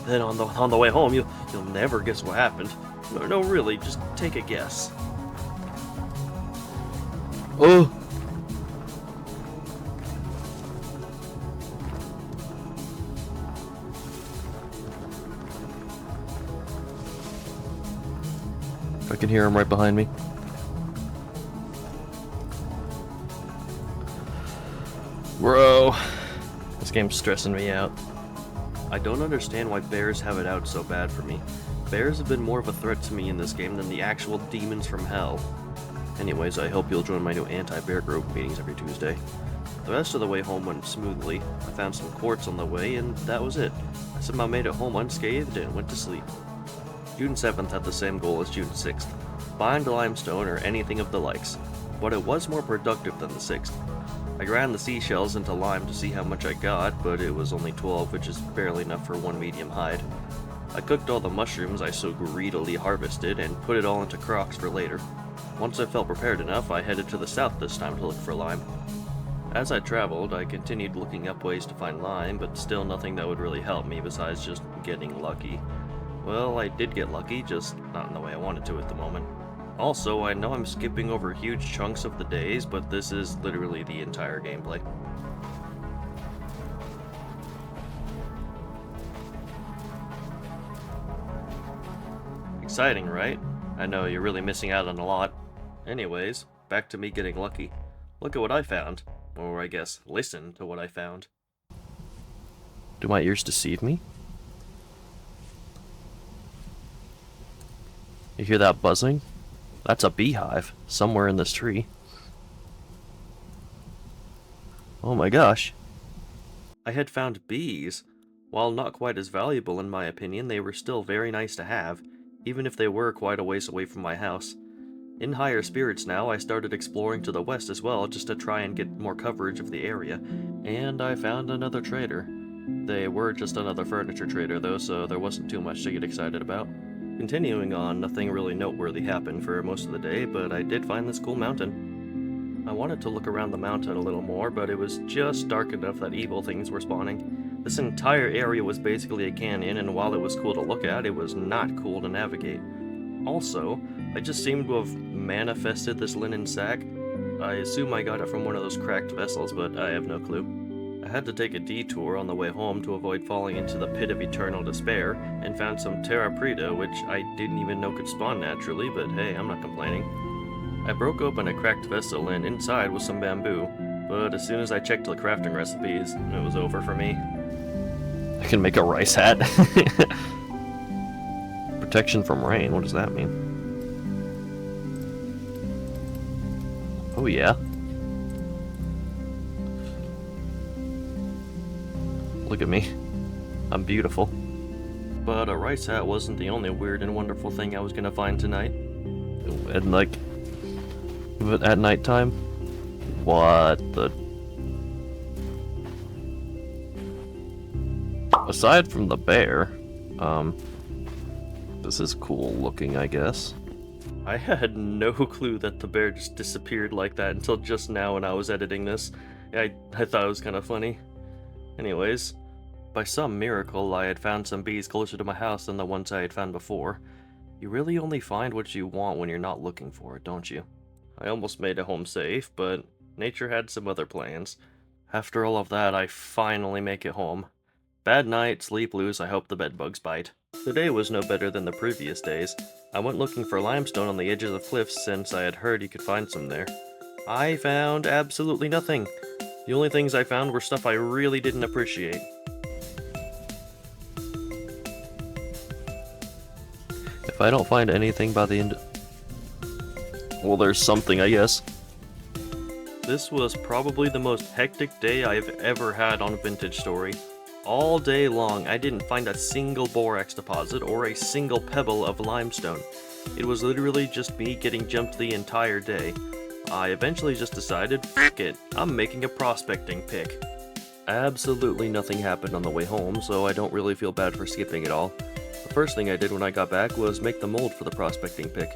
then on the way home, you'll never guess what happened. No, really, just take a guess. Oh! I can hear him right behind me. Bro, this game's stressing me out. I don't understand why bears have it out so bad for me. Bears have been more of a threat to me in this game than the actual demons from hell. Anyways, I hope you'll join my new anti-bear group meetings every Tuesday. The rest of the way home went smoothly. I found some quartz on the way, and that was it. I somehow made it home unscathed and went to sleep. June 7th had the same goal as June 6th. Find limestone or anything of the likes. But it was more productive than the 6th. I ground the seashells into lime to see how much I got, but it was only 12, which is barely enough for one medium hide. I cooked all the mushrooms I so greedily harvested and put it all into crocks for later. Once I felt prepared enough, I headed to the south this time to look for lime. As I traveled, I continued looking up ways to find lime, but still nothing that would really help me besides just getting lucky. Well, I did get lucky, just not in the way I wanted to at the moment. Also, I know I'm skipping over huge chunks of the days, but this is literally the entire gameplay. Exciting, right? I know you're really missing out on a lot. Anyways, back to me getting lucky. Look at what I found. Or I guess, listen to what I found. Do my ears deceive me? You hear that buzzing? That's a beehive, somewhere in this tree. Oh my gosh. I had found bees. While not quite as valuable in my opinion, they were still very nice to have, even if they were quite a ways away from my house. In higher spirits now, I started exploring to the west as well, just to try and get more coverage of the area, and I found another trader. They were just another furniture trader though, so there wasn't too much to get excited about. Continuing on, nothing really noteworthy happened for most of the day, but I did find this cool mountain. I wanted to look around the mountain a little more, but it was just dark enough that evil things were spawning. This entire area was basically a canyon, and while it was cool to look at, it was not cool to navigate. Also, I just seemed to have manifested this linen sack. I assume I got it from one of those cracked vessels, but I have no clue. I had to take a detour on the way home to avoid falling into the pit of eternal despair, and found some terra preta, which I didn't even know could spawn naturally, but hey, I'm not complaining. I broke open a cracked vessel, and inside was some bamboo, but as soon as I checked the crafting recipes, it was over for me. I can make a rice hat. Protection from rain, what does that mean? Oh yeah. Look at me. I'm beautiful. But a rice hat wasn't the only weird and wonderful thing I was gonna find tonight. And like, at nighttime? What the... Aside from the bear, this is cool looking, I guess. I had no clue that the bear just disappeared like that until just now when I was editing this. I thought it was kind of funny. Anyways, by some miracle, I had found some bees closer to my house than the ones I had found before. You really only find what you want when you're not looking for it, don't you? I almost made it home safe, but nature had some other plans. After all of that, I finally make it home. Bad night, sleep loose, I hope the bedbugs bite. The day was no better than the previous days. I went looking for limestone on the edges of cliffs since I had heard you could find some there. I found absolutely nothing. The only things I found were stuff I really didn't appreciate. If I don't find anything by the end... Well, there's something, I guess. This was probably the most hectic day I've ever had on Vintage Story. All day long, I didn't find a single borax deposit or a single pebble of limestone. It was literally just me getting jumped the entire day. I eventually just decided, f*** it, I'm making a prospecting pick. Absolutely nothing happened on the way home, so I don't really feel bad for skipping it all. The first thing I did when I got back was make the mold for the prospecting pick.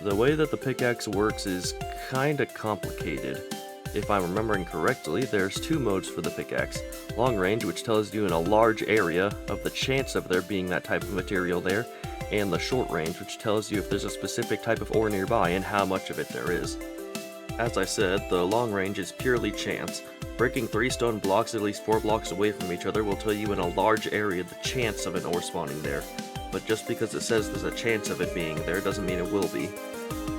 The way that the pickaxe works is kinda complicated. If I'm remembering correctly, there's two modes for the pickaxe. Long range, which tells you in a large area of the chance of there being that type of material there, and the short range, which tells you if there's a specific type of ore nearby and how much of it there is. As I said, the long range is purely chance. Breaking 3 stone blocks at least 4 blocks away from each other will tell you in a large area the chance of an ore spawning there. But just because it says there's a chance of it being there doesn't mean it will be.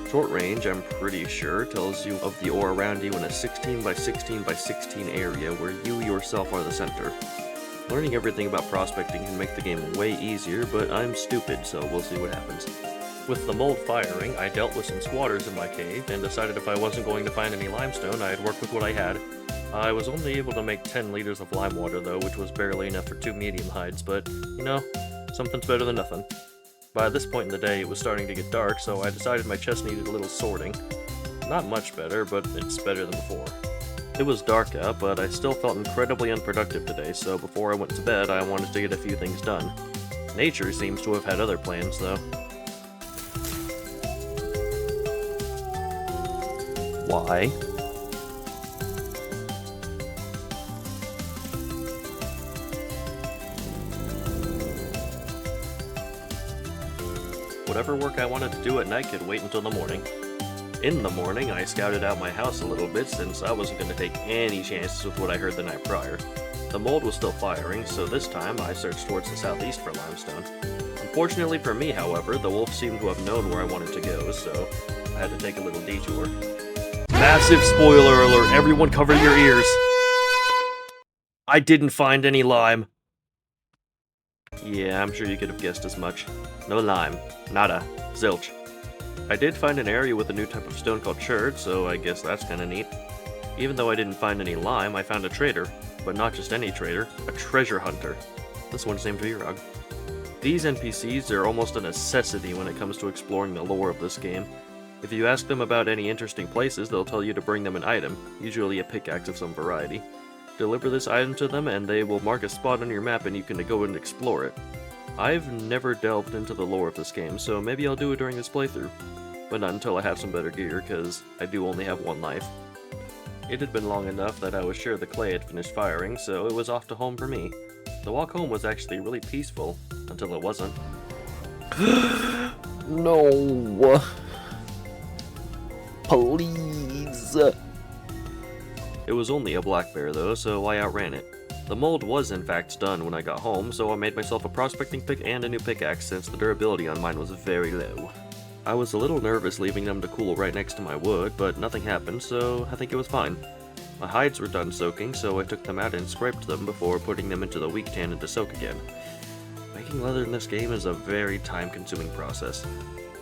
Short range, I'm pretty sure, tells you of the ore around you in a 16 by 16 by 16 area where you yourself are the center. Learning everything about prospecting can make the game way easier, but I'm stupid, so we'll see what happens. With the mold firing, I dealt with some squatters in my cave, and decided if I wasn't going to find any limestone, I'd work with what I had. I was only able to make 10 liters of lime water though, which was barely enough for 2 medium hides, but, you know, something's better than nothing. By this point in the day, it was starting to get dark, so I decided my chest needed a little sorting. Not much better, but it's better than before. It was dark out, but I still felt incredibly unproductive today, so before I went to bed, I wanted to get a few things done. Nature seems to have had other plans, though. Why? Whatever work I wanted to do at night could wait until the morning. In the morning, I scouted out my house a little bit since I wasn't going to take any chances with what I heard the night prior. The mold was still firing, so this time I searched towards the southeast for limestone. Unfortunately for me, however, the wolf seemed to have known where I wanted to go, so I had to take a little detour. Massive spoiler alert, everyone cover your ears! I didn't find any lime. Yeah, I'm sure you could have guessed as much. No lime. Nada. Zilch. I did find an area with a new type of stone called chert, so I guess that's kinda neat. Even though I didn't find any lime, I found a trader. But not just any trader, a treasure hunter. This one's named Virag. These NPCs are almost a necessity when it comes to exploring the lore of this game. If you ask them about any interesting places, they'll tell you to bring them an item, usually a pickaxe of some variety. Deliver this item to them and they will mark a spot on your map and you can go and explore it. I've never delved into the lore of this game, so maybe I'll do it during this playthrough. But not until I have some better gear, because I do only have one life. It had been long enough that I was sure the clay had finished firing, so it was off to home for me. The walk home was actually really peaceful, until it wasn't. No! Please! It was only a black bear though, so I outran it. The mold was in fact done when I got home, so I made myself a prospecting pick and a new pickaxe since the durability on mine was very low. I was a little nervous leaving them to cool right next to my wood, but nothing happened, so I think it was fine. My hides were done soaking, so I took them out and scraped them before putting them into the weak tannin to soak again. Making leather in this game is a very time-consuming process.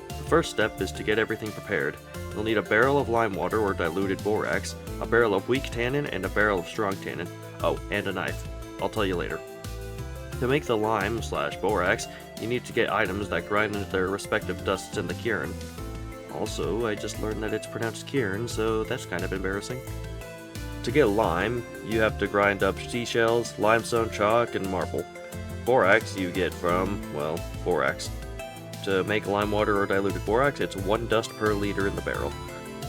The first step is to get everything prepared. You'll need a barrel of lime water or diluted borax, a barrel of weak tannin, and a barrel of strong tannin. Oh, and a knife. I'll tell you later. To make the lime/borax, you need to get items that grind into their respective dusts in the cairn. Also, I just learned that it's pronounced cairn, so that's kind of embarrassing. To get lime, you have to grind up seashells, limestone, chalk, and marble. Borax you get from, well, borax. To make lime water or diluted borax, it's 1 dust per liter in the barrel.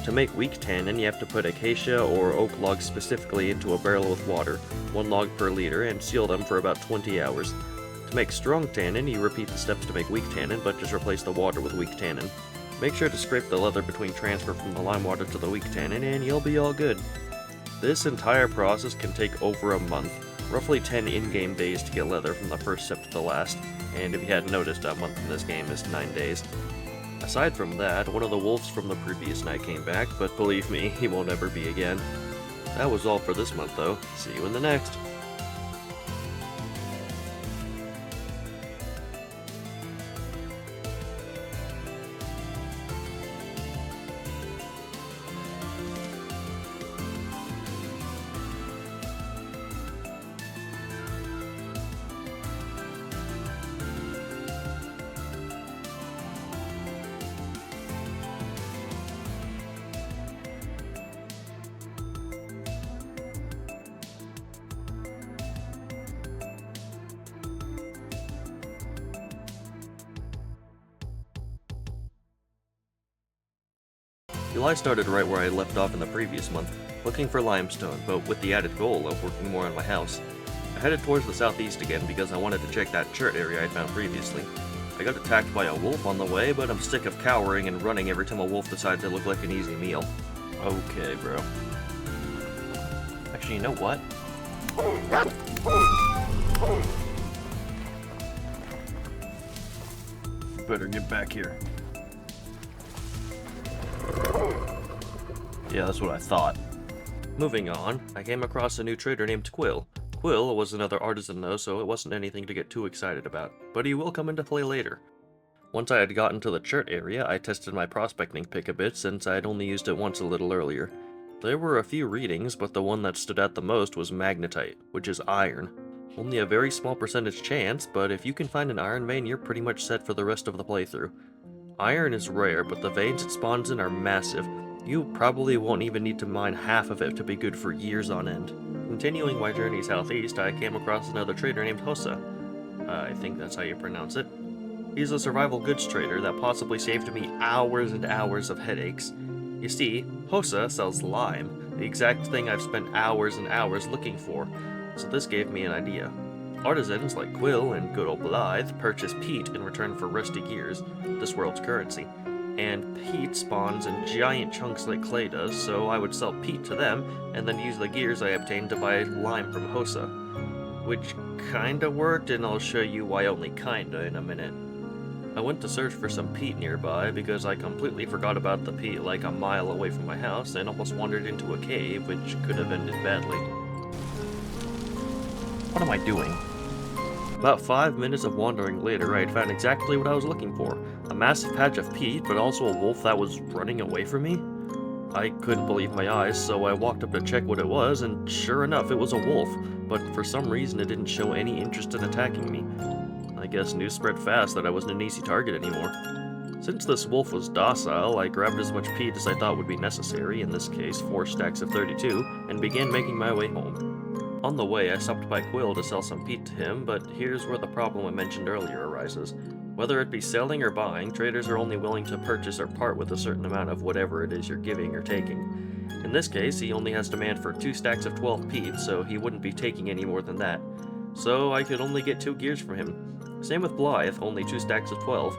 To make weak tannin, you have to put acacia or oak logs specifically into a barrel with water, 1 log per liter, and seal them for about 20 hours. To make strong tannin, you repeat the steps to make weak tannin, but just replace the water with weak tannin. Make sure to scrape the leather between transfer from the lime water to the weak tannin, and you'll be all good. This entire process can take over a month, roughly 10 in-game days to get leather from the first step to the last, and if you hadn't noticed, a month in this game is 9 days. Aside from that, one of the wolves from the previous night came back, but believe me, he won't ever be again. That was all for this month though. See you in the next. July started right where I left off in the previous month, looking for limestone, but with the added goal of working more on my house. I headed towards the southeast again because I wanted to check that chert area I found previously. I got attacked by a wolf on the way, but I'm sick of cowering and running every time a wolf decides to look like an easy meal. Okay, bro. Actually, you know what? Better get back here. Yeah, that's what I thought. Moving on, I came across a new trader named Quill. Quill was another artisan though, so it wasn't anything to get too excited about, but he will come into play later. Once I had gotten to the chert area, I tested my prospecting pick a bit since I had only used it once a little earlier. There were a few readings, but the one that stood out the most was magnetite, which is iron. Only a very small percentage chance, but if you can find an iron vein, you're pretty much set for the rest of the playthrough. Iron is rare, but the veins it spawns in are massive. You probably won't even need to mine half of it to be good for years on end. Continuing my journey southeast, I came across another trader named Hossa. I think that's how you pronounce it. He's a survival goods trader that possibly saved me hours and hours of headaches. You see, Hossa sells lime, the exact thing I've spent hours and hours looking for, so this gave me an idea. Artisans like Quill and good old Blythe purchase peat in return for rusty gears, this world's currency. And peat spawns in giant chunks like clay does, so I would sell peat to them, and then use the gears I obtained to buy lime from Hossa. Which kinda worked, and I'll show you why only kinda in a minute. I went to search for some peat nearby because I completely forgot about the peat like a mile away from my house and almost wandered into a cave, which could have ended badly. What am I doing? About 5 minutes of wandering later, I had found exactly what I was looking for. A massive patch of peat, but also a wolf that was running away from me? I couldn't believe my eyes, so I walked up to check what it was, and sure enough, it was a wolf, but for some reason it didn't show any interest in attacking me. I guess news spread fast that I wasn't an easy target anymore. Since this wolf was docile, I grabbed as much peat as I thought would be necessary, in this case 4 stacks of 32, and began making my way home. On the way, I stopped by Quill to sell some peat to him, but here's where the problem I mentioned earlier arises. Whether it be selling or buying, traders are only willing to purchase or part with a certain amount of whatever it is you're giving or taking. In this case, he only has demand for 2 stacks of 12 peat, so he wouldn't be taking any more than that. So I could only get 2 gears from him. Same with Blythe, only 2 stacks of 12.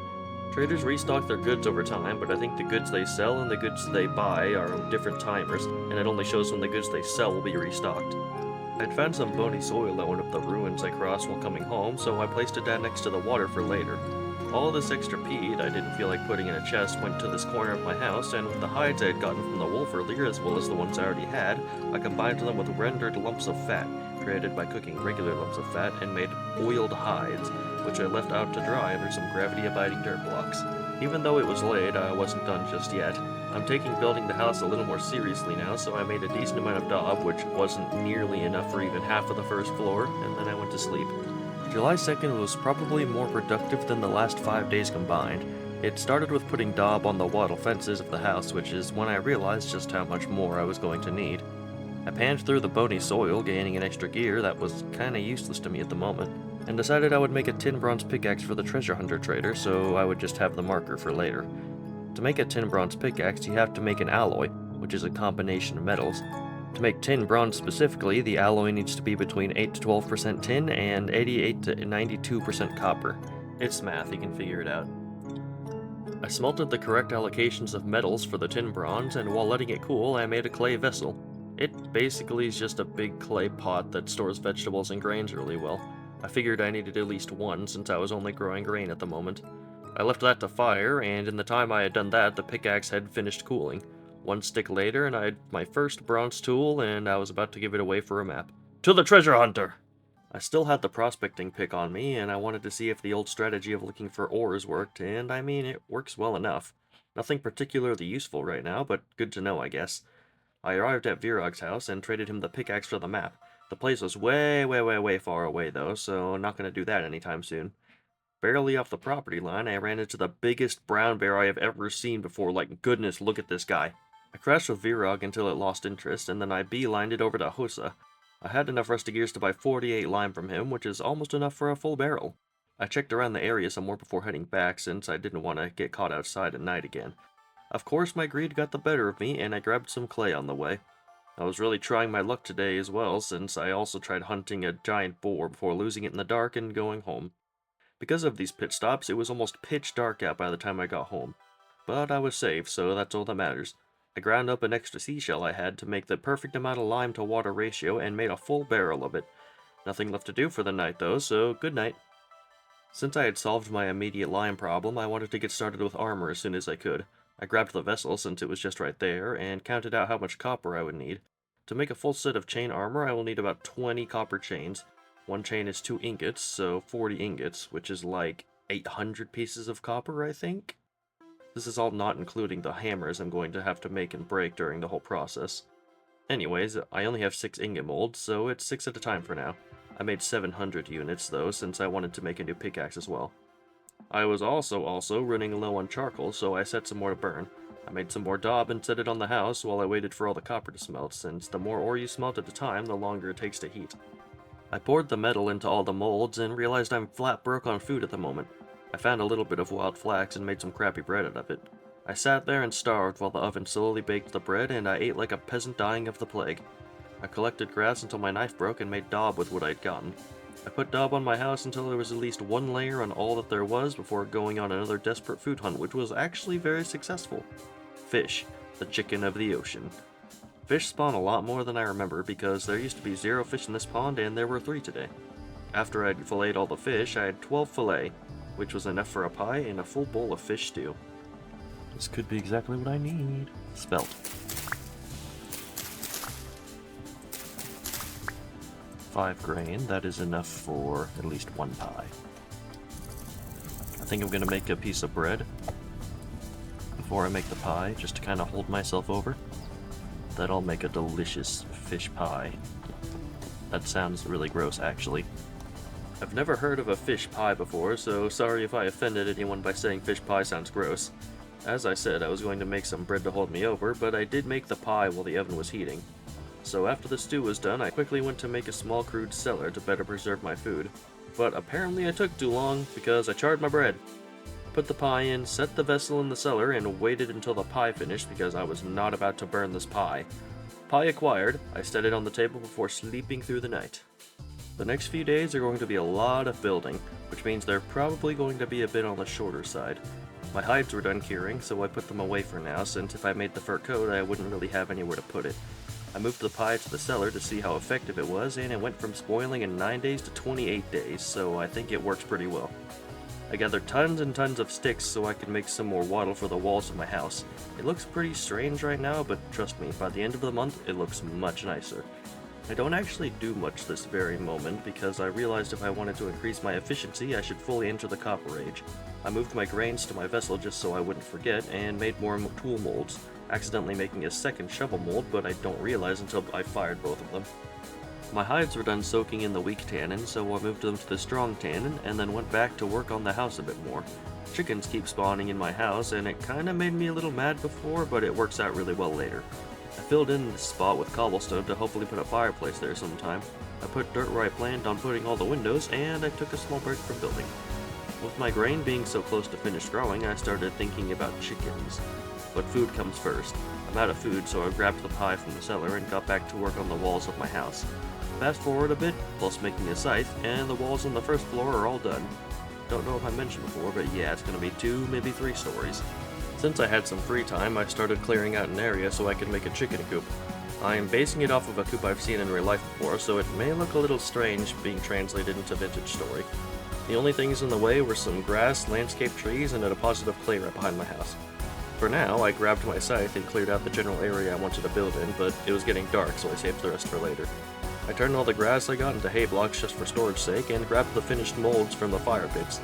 Traders restock their goods over time, but I think the goods they sell and the goods they buy are on different timers, and it only shows when the goods they sell will be restocked. I'd found some bony soil at one of the ruins I crossed while coming home, so I placed it down next to the water for later. All this extra peat I didn't feel like putting in a chest went to this corner of my house, and with the hides I had gotten from the wolf earlier as well as the ones I already had, I combined them with rendered lumps of fat, created by cooking regular lumps of fat, and made oiled hides, which I left out to dry under some gravity-abiding dirt blocks. Even though it was late, I wasn't done just yet. I'm taking building the house a little more seriously now, so I made a decent amount of daub, which wasn't nearly enough for even half of the first floor, and then I went to sleep. July 2nd was probably more productive than the last 5 days combined. It started with putting daub on the wattle fences of the house, which is when I realized just how much more I was going to need. I panned through the bony soil, gaining an extra gear that was kinda useless to me at the moment, and decided I would make a tin bronze pickaxe for the treasure hunter trader, so I would just have the marker for later. To make a tin bronze pickaxe, you have to make an alloy, which is a combination of metals. To make tin bronze specifically, the alloy needs to be between 8 to 12% tin and 88 to 92% copper. It's math, you can figure it out. I smelted the correct allocations of metals for the tin bronze, and while letting it cool, I made a clay vessel. It basically is just a big clay pot that stores vegetables and grains really well. I figured I needed at least one since I was only growing grain at the moment. I left that to fire, and in the time I had done that, the pickaxe had finished cooling. 1 stick later, and I had my first bronze tool, and I was about to give it away for a map. To the treasure hunter! I still had the prospecting pick on me, and I wanted to see if the old strategy of looking for ores worked, and I mean, it works well enough. Nothing particularly useful right now, but good to know, I guess. I arrived at Virog's house and traded him the pickaxe for the map. The place was way far away, though, so not gonna do that anytime soon. Barely off the property line, I ran into the biggest brown bear I have ever seen before. Like, goodness, look at this guy. I crashed with Virog until it lost interest, and then I beelined it over to Hosa. I had enough rusty gears to buy 48 lime from him, which is almost enough for a full barrel. I checked around the area some more before heading back, since I didn't want to get caught outside at night again. Of course, my greed got the better of me, and I grabbed some clay on the way. I was really trying my luck today as well, since I also tried hunting a giant boar before losing it in the dark and going home. Because of these pit stops, it was almost pitch dark out by the time I got home. But I was safe, so that's all that matters. I ground up an extra seashell I had to make the perfect amount of lime to water ratio and made a full barrel of it. Nothing left to do for the night though, so good night. Since I had solved my immediate lime problem, I wanted to get started with armor as soon as I could. I grabbed the vessel since it was just right there, and counted out how much copper I would need. To make a full set of chain armor, I will need about 20 copper chains. 1 chain is 2 ingots, so 40 ingots, which is like 800 pieces of copper, I think? This is all not including the hammers I'm going to have to make and break during the whole process. Anyways, I only have 6 ingot molds, so it's 6 at a time for now. I made 700 units, though, since I wanted to make a new pickaxe as well. I was also running low on charcoal, so I set some more to burn. I made some more daub and set it on the house while I waited for all the copper to smelt, since the more ore you smelt at a time, the longer it takes to heat. I poured the metal into all the molds and realized I'm flat broke on food at the moment. I found a little bit of wild flax and made some crappy bread out of it. I sat there and starved while the oven slowly baked the bread, and I ate like a peasant dying of the plague. I collected grass until my knife broke and made daub with what I'd gotten. I put daub on my house until there was at least 1 layer on all that there was before going on another desperate food hunt, which was actually very successful. Fish, the chicken of the ocean. Fish spawn a lot more than I remember because there used to be 0 fish in this pond and there were 3 today. After I'd filleted all the fish, I had 12 fillet, which was enough for a pie and a full bowl of fish stew. This could be exactly what I need. Spelt. 5 grain, that is enough for at least 1 pie. I think I'm gonna make a piece of bread before I make the pie, just to kind of hold myself over. That'll make a delicious fish pie. That sounds really gross, actually. I've never heard of a fish pie before, so sorry if I offended anyone by saying fish pie sounds gross. As I said, I was going to make some bread to hold me over, but I did make the pie while the oven was heating. So after the stew was done, I quickly went to make a small crude cellar to better preserve my food. But apparently I took too long, because I charred my bread. Put the pie in, set the vessel in the cellar, and waited until the pie finished because I was not about to burn this pie. Pie acquired, I set it on the table before sleeping through the night. The next few days are going to be a lot of building, which means they're probably going to be a bit on the shorter side. My hides were done curing, so I put them away for now, since if I made the fur coat, I wouldn't really have anywhere to put it. I moved the pie to the cellar to see how effective it was, and it went from spoiling in 9 days to 28 days, so I think it works pretty well. I gathered tons and tons of sticks so I could make some more wattle for the walls of my house. It looks pretty strange right now, but trust me, by the end of the month, it looks much nicer. I don't actually do much this very moment because I realized if I wanted to increase my efficiency, I should fully enter the Copper Age. I moved my grains to my vessel just so I wouldn't forget, and made more tool molds. accidentally making a second shovel mold, but I don't realize until I fired both of them. My hides were done soaking in the weak tannin, so I moved them to the strong tannin, and then went back to work on the house a bit more. Chickens keep spawning in my house, and it kinda made me a little mad before, but it works out really well later. I filled in this spot with cobblestone to hopefully put a fireplace there sometime. I put dirt where I planned on putting all the windows, and I took a small break from building. With my grain being so close to finished growing, I started thinking about chickens. But food comes first. I'm out of food, so I grabbed the pie from the cellar and got back to work on the walls of my house. Fast forward a bit, plus making a scythe, and the walls on the first floor are all done. Don't know if I mentioned before, but yeah, it's gonna be 2, maybe 3 stories. Since I had some free time, I started clearing out an area so I could make a chicken coop. I am basing it off of a coop I've seen in Relive before, so it may look a little strange being translated into Vintage Story. The only things in the way were some grass, landscape trees, and a deposit of clay right behind my house. For now, I grabbed my scythe and cleared out the general area I wanted to build in, but it was getting dark, so I saved the rest for later. I turned all the grass I got into hay blocks just for storage sake, and grabbed the finished molds from the fire pits.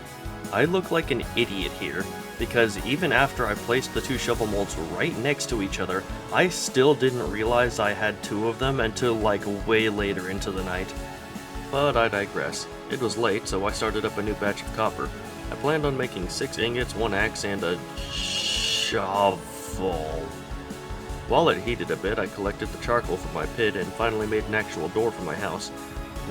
I look like an idiot here, because even after I placed the 2 shovel molds right next to each other, I still didn't realize I had 2 of them until like way later into the night. But I digress. It was late, so I started up a new batch of copper. I planned on making 6 ingots, 1 axe, and a shovel. While it heated a bit, I collected the charcoal from my pit and finally made an actual door for my house.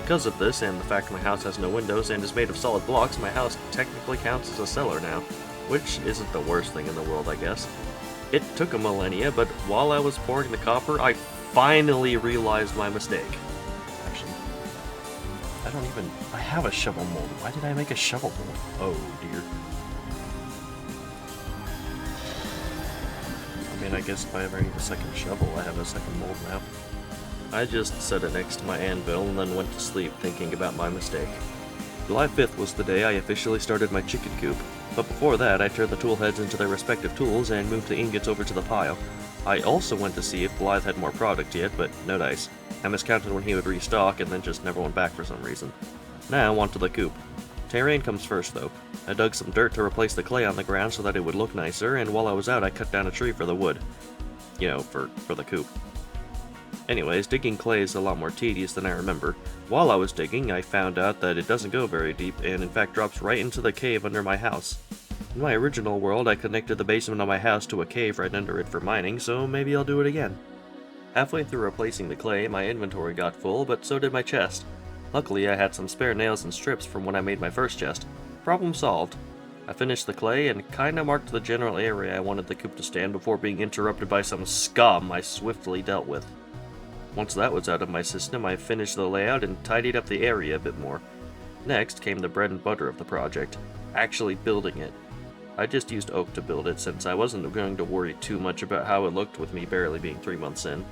Because of this, and the fact my house has no windows and is made of solid blocks, my house technically counts as a cellar now, which isn't the worst thing in the world, I guess. It took a millennia, but while I was pouring the copper, I finally realized my mistake. Actually, I have a shovel mold. Why did I make a shovel mold? Oh dear. I mean, I guess if I ever need a second shovel, I have a second mold now. I just set it next to my anvil and then went to sleep thinking about my mistake. July 5th was the day I officially started my chicken coop, but before that I turned the tool heads into their respective tools and moved the ingots over to the pile. I also went to see if Blythe had more product yet, but no dice. I miscounted when he would restock and then just never went back for some reason. Now on to the coop. Terrain comes first though. I dug some dirt to replace the clay on the ground so that it would look nicer, and while I was out I cut down a tree for the wood. You know, for the coop. Anyways, digging clay is a lot more tedious than I remember. While I was digging, I found out that it doesn't go very deep, and in fact drops right into the cave under my house. In my original world, I connected the basement of my house to a cave right under it for mining, so maybe I'll do it again. Halfway through replacing the clay, my inventory got full, but so did my chest. Luckily, I had some spare nails and strips from when I made my first chest. Problem solved. I finished the clay and kinda marked the general area I wanted the coop to stand before being interrupted by some scum I swiftly dealt with. Once that was out of my system, I finished the layout and tidied up the area a bit more. Next came the bread and butter of the project, actually building it. I just used oak to build it since I wasn't going to worry too much about how it looked with me barely being 3 months in.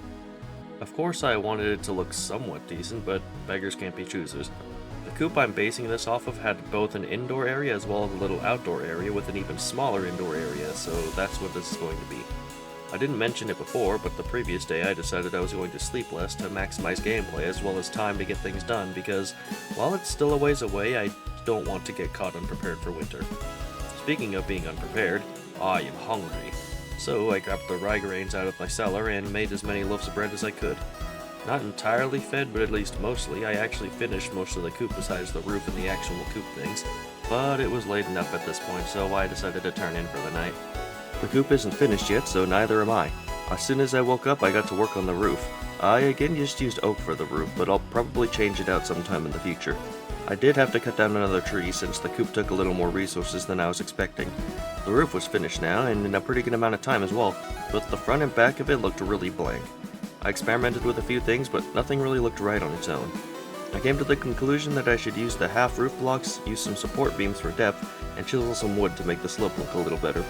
Of course I wanted it to look somewhat decent, but beggars can't be choosers. The coop I'm basing this off of had both an indoor area as well as a little outdoor area with an even smaller indoor area, so that's what this is going to be. I didn't mention it before, but the previous day I decided I was going to sleep less to maximize gameplay as well as time to get things done because, while it's still a ways away, I don't want to get caught unprepared for winter. Speaking of being unprepared, I am hungry. So I grabbed the rye grains out of my cellar and made as many loaves of bread as I could. Not entirely fed, but at least mostly. I actually finished most of the coop besides the roof and the actual coop things, but it was late enough at this point, so I decided to turn in for the night. The coop isn't finished yet, so neither am I. As soon as I woke up, I got to work on the roof. I again just used oak for the roof, but I'll probably change it out sometime in the future. I did have to cut down another tree since the coop took a little more resources than I was expecting. The roof was finished now, and in a pretty good amount of time as well, but the front and back of it looked really blank. I experimented with a few things, but nothing really looked right on its own. I came to the conclusion that I should use the half roof blocks, use some support beams for depth, and chisel some wood to make the slope look a little better.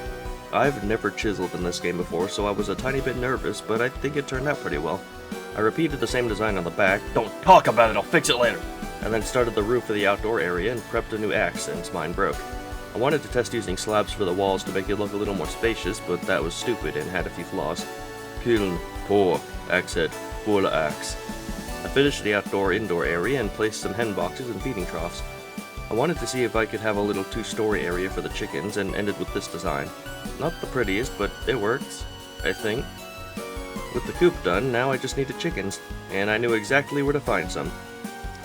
I've never chiseled in this game before, so I was a tiny bit nervous, but I think it turned out pretty well. I repeated the same design on the back, don't talk about it, I'll fix it later, and then started the roof of the outdoor area and prepped a new axe since mine broke. I wanted to test using slabs for the walls to make it look a little more spacious, but that was stupid and had a few flaws. Kiln, poor, axe head, full axe. I finished the outdoor-indoor area and placed some hen boxes and feeding troughs. I wanted to see if I could have a little 2-story area for the chickens and ended with this design. Not the prettiest, but it works. I think. With the coop done, now I just needed chickens, and I knew exactly where to find some.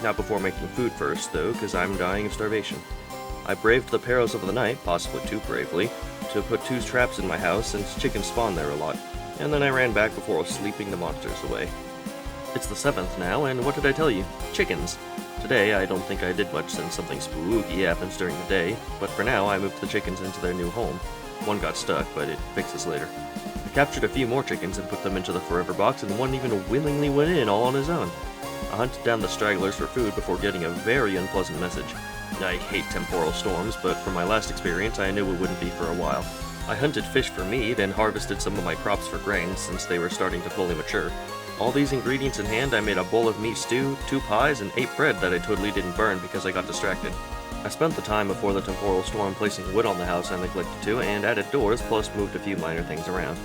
Not before making food first, though, because I'm dying of starvation. I braved the perils of the night, possibly too bravely, to put 2 traps in my house since chickens spawn there a lot, and then I ran back before sleeping the monsters away. It's the 7th now, and what did I tell you? Chickens! Today, I don't think I did much since something spooky happens during the day, but for now, I moved the chickens into their new home. One got stuck, but it fixes later. I captured a few more chickens and put them into the forever box, and one even willingly went in all on his own. I hunted down the stragglers for food before getting a very unpleasant message. I hate temporal storms, but from my last experience, I knew it wouldn't be for a while. I hunted fish for meat and harvested some of my crops for grain since they were starting to fully mature. All these ingredients in hand, I made a bowl of meat stew, 2 pies, and 8 bread that I totally didn't burn because I got distracted. I spent the time before the temporal storm placing wood on the house I neglected to, and added doors, plus moved a few minor things around.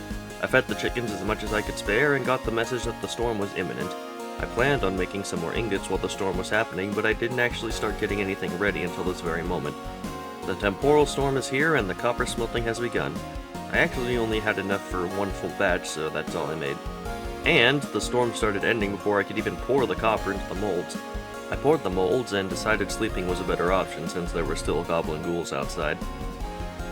I fed the chickens as much as I could spare and got the message that the storm was imminent. I planned on making some more ingots while the storm was happening, but I didn't actually start getting anything ready until this very moment. The temporal storm is here and the copper smelting has begun. I actually only had enough for 1 full batch, so that's all I made. And the storm started ending before I could even pour the copper into the molds. I poured the molds and decided sleeping was a better option since there were still goblin ghouls outside.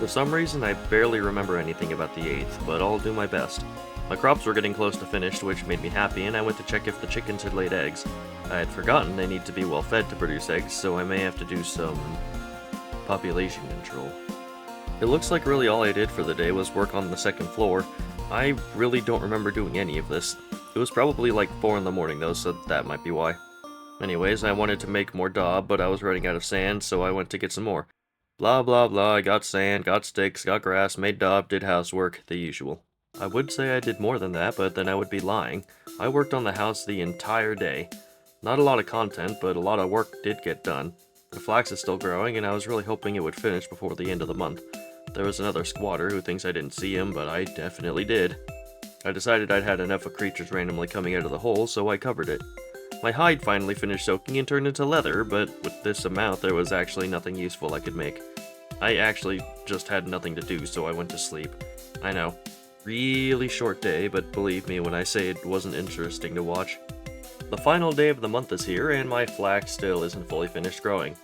For some reason, I barely remember anything about the 8th, but I'll do my best. My crops were getting close to finished, which made me happy, and I went to check if the chickens had laid eggs. I had forgotten they need to be well fed to produce eggs, so I may have to do some population control. It looks like really all I did for the day was work on the 2nd floor. I really don't remember doing any of this. It was probably like 4 in the morning though, so that might be why. Anyways, I wanted to make more daub, but I was running out of sand, so I went to get some more. Blah blah blah, I got sand, got sticks, got grass, made daub, did housework, the usual. I would say I did more than that, but then I would be lying. I worked on the house the entire day. Not a lot of content, but a lot of work did get done. The flax is still growing, and I was really hoping it would finish before the end of the month. There was another squatter who thinks I didn't see him, but I definitely did. I decided I'd had enough of creatures randomly coming out of the hole, so I covered it. My hide finally finished soaking and turned into leather, but with this amount there was actually nothing useful I could make. I actually just had nothing to do, so I went to sleep. I know. Really short day, but believe me when I say it wasn't interesting to watch. The final day of the month is here, and my flax still isn't fully finished growing.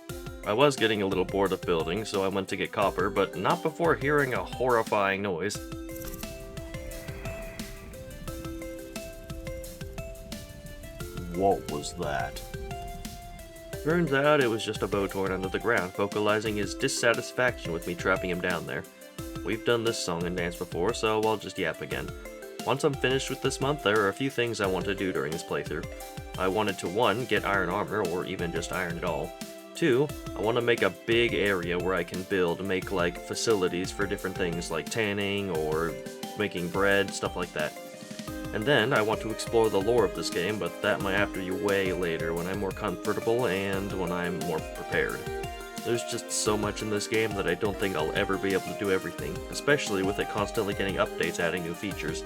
I was getting a little bored of building, so I went to get copper, but not before hearing a horrifying noise. What was that? Turns out it was just a bow torn under the ground, vocalizing his dissatisfaction with me trapping him down there. We've done this song and dance before, so I'll just yap again. Once I'm finished with this month, there are a few things I want to do during this playthrough. I wanted to 1. Get iron armor, or even just iron at all. 2. I want to make a big area where I can make like facilities for different things like tanning or making bread, stuff like that. And then I want to explore the lore of this game, but that might have to be way later when I'm more comfortable and when I'm more prepared. There's just so much in this game that I don't think I'll ever be able to do everything, especially with it constantly getting updates adding new features.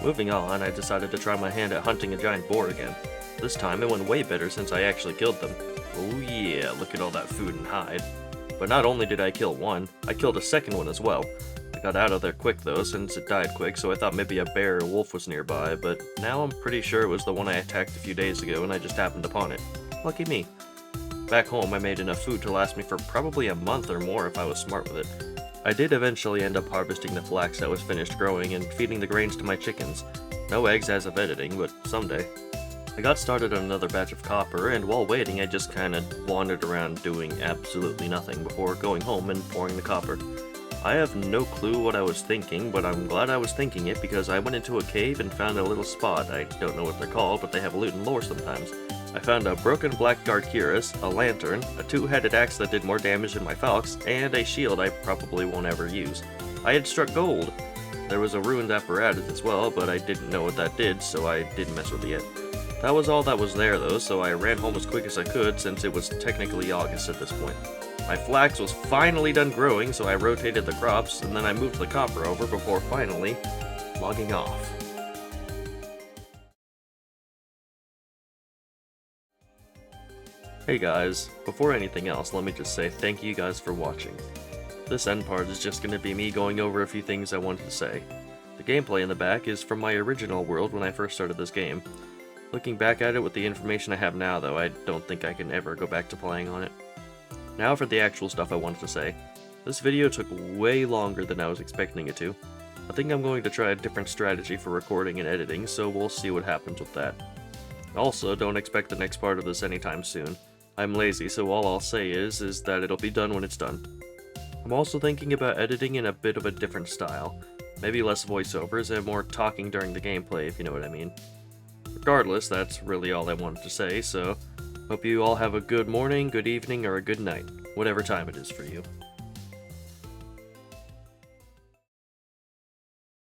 Moving on, I decided to try my hand at hunting a giant boar again. This time it went way better since I actually killed them. Oh yeah, look at all that food and hide. But not only did I kill one, I killed a second one as well. I got out of there quick though, since it died quick, so I thought maybe a bear or wolf was nearby, but now I'm pretty sure it was the one I attacked a few days ago and I just happened upon it. Lucky me. Back home, I made enough food to last me for probably a month or more if I was smart with it. I did eventually end up harvesting the flax that was finished growing and feeding the grains to my chickens. No eggs as of editing, but someday. I got started on another batch of copper, and while waiting I just kinda wandered around doing absolutely nothing before going home and pouring the copper. I have no clue what I was thinking, but I'm glad I was thinking it because I went into a cave and found a little spot. I don't know what they're called, but they have loot and lore sometimes. I found a broken blackguard cuirass, a lantern, a 2-headed axe that did more damage than my falx, and a shield I probably won't ever use. I had struck gold! There was a ruined apparatus as well, but I didn't know what that did, so I didn't mess with it yet. That was all that was there though, so I ran home as quick as I could since it was technically August at this point. My flax was finally done growing, so I rotated the crops, and then I moved the copper over before finally logging off. Hey guys, before anything else, let me just say thank you guys for watching. This end part is just going to be me going over a few things I wanted to say. The gameplay in the back is from my original world when I first started this game. Looking back at it with the information I have now, though, I don't think I can ever go back to playing on it. Now for the actual stuff I wanted to say. This video took way longer than I was expecting it to. I think I'm going to try a different strategy for recording and editing, so we'll see what happens with that. Also, don't expect the next part of this anytime soon. I'm lazy, so all I'll say is that it'll be done when it's done. I'm also thinking about editing in a bit of a different style. Maybe less voiceovers and more talking during the gameplay, if you know what I mean. Regardless, that's really all I wanted to say, so hope you all have a good morning, good evening, or a good night, whatever time it is for you.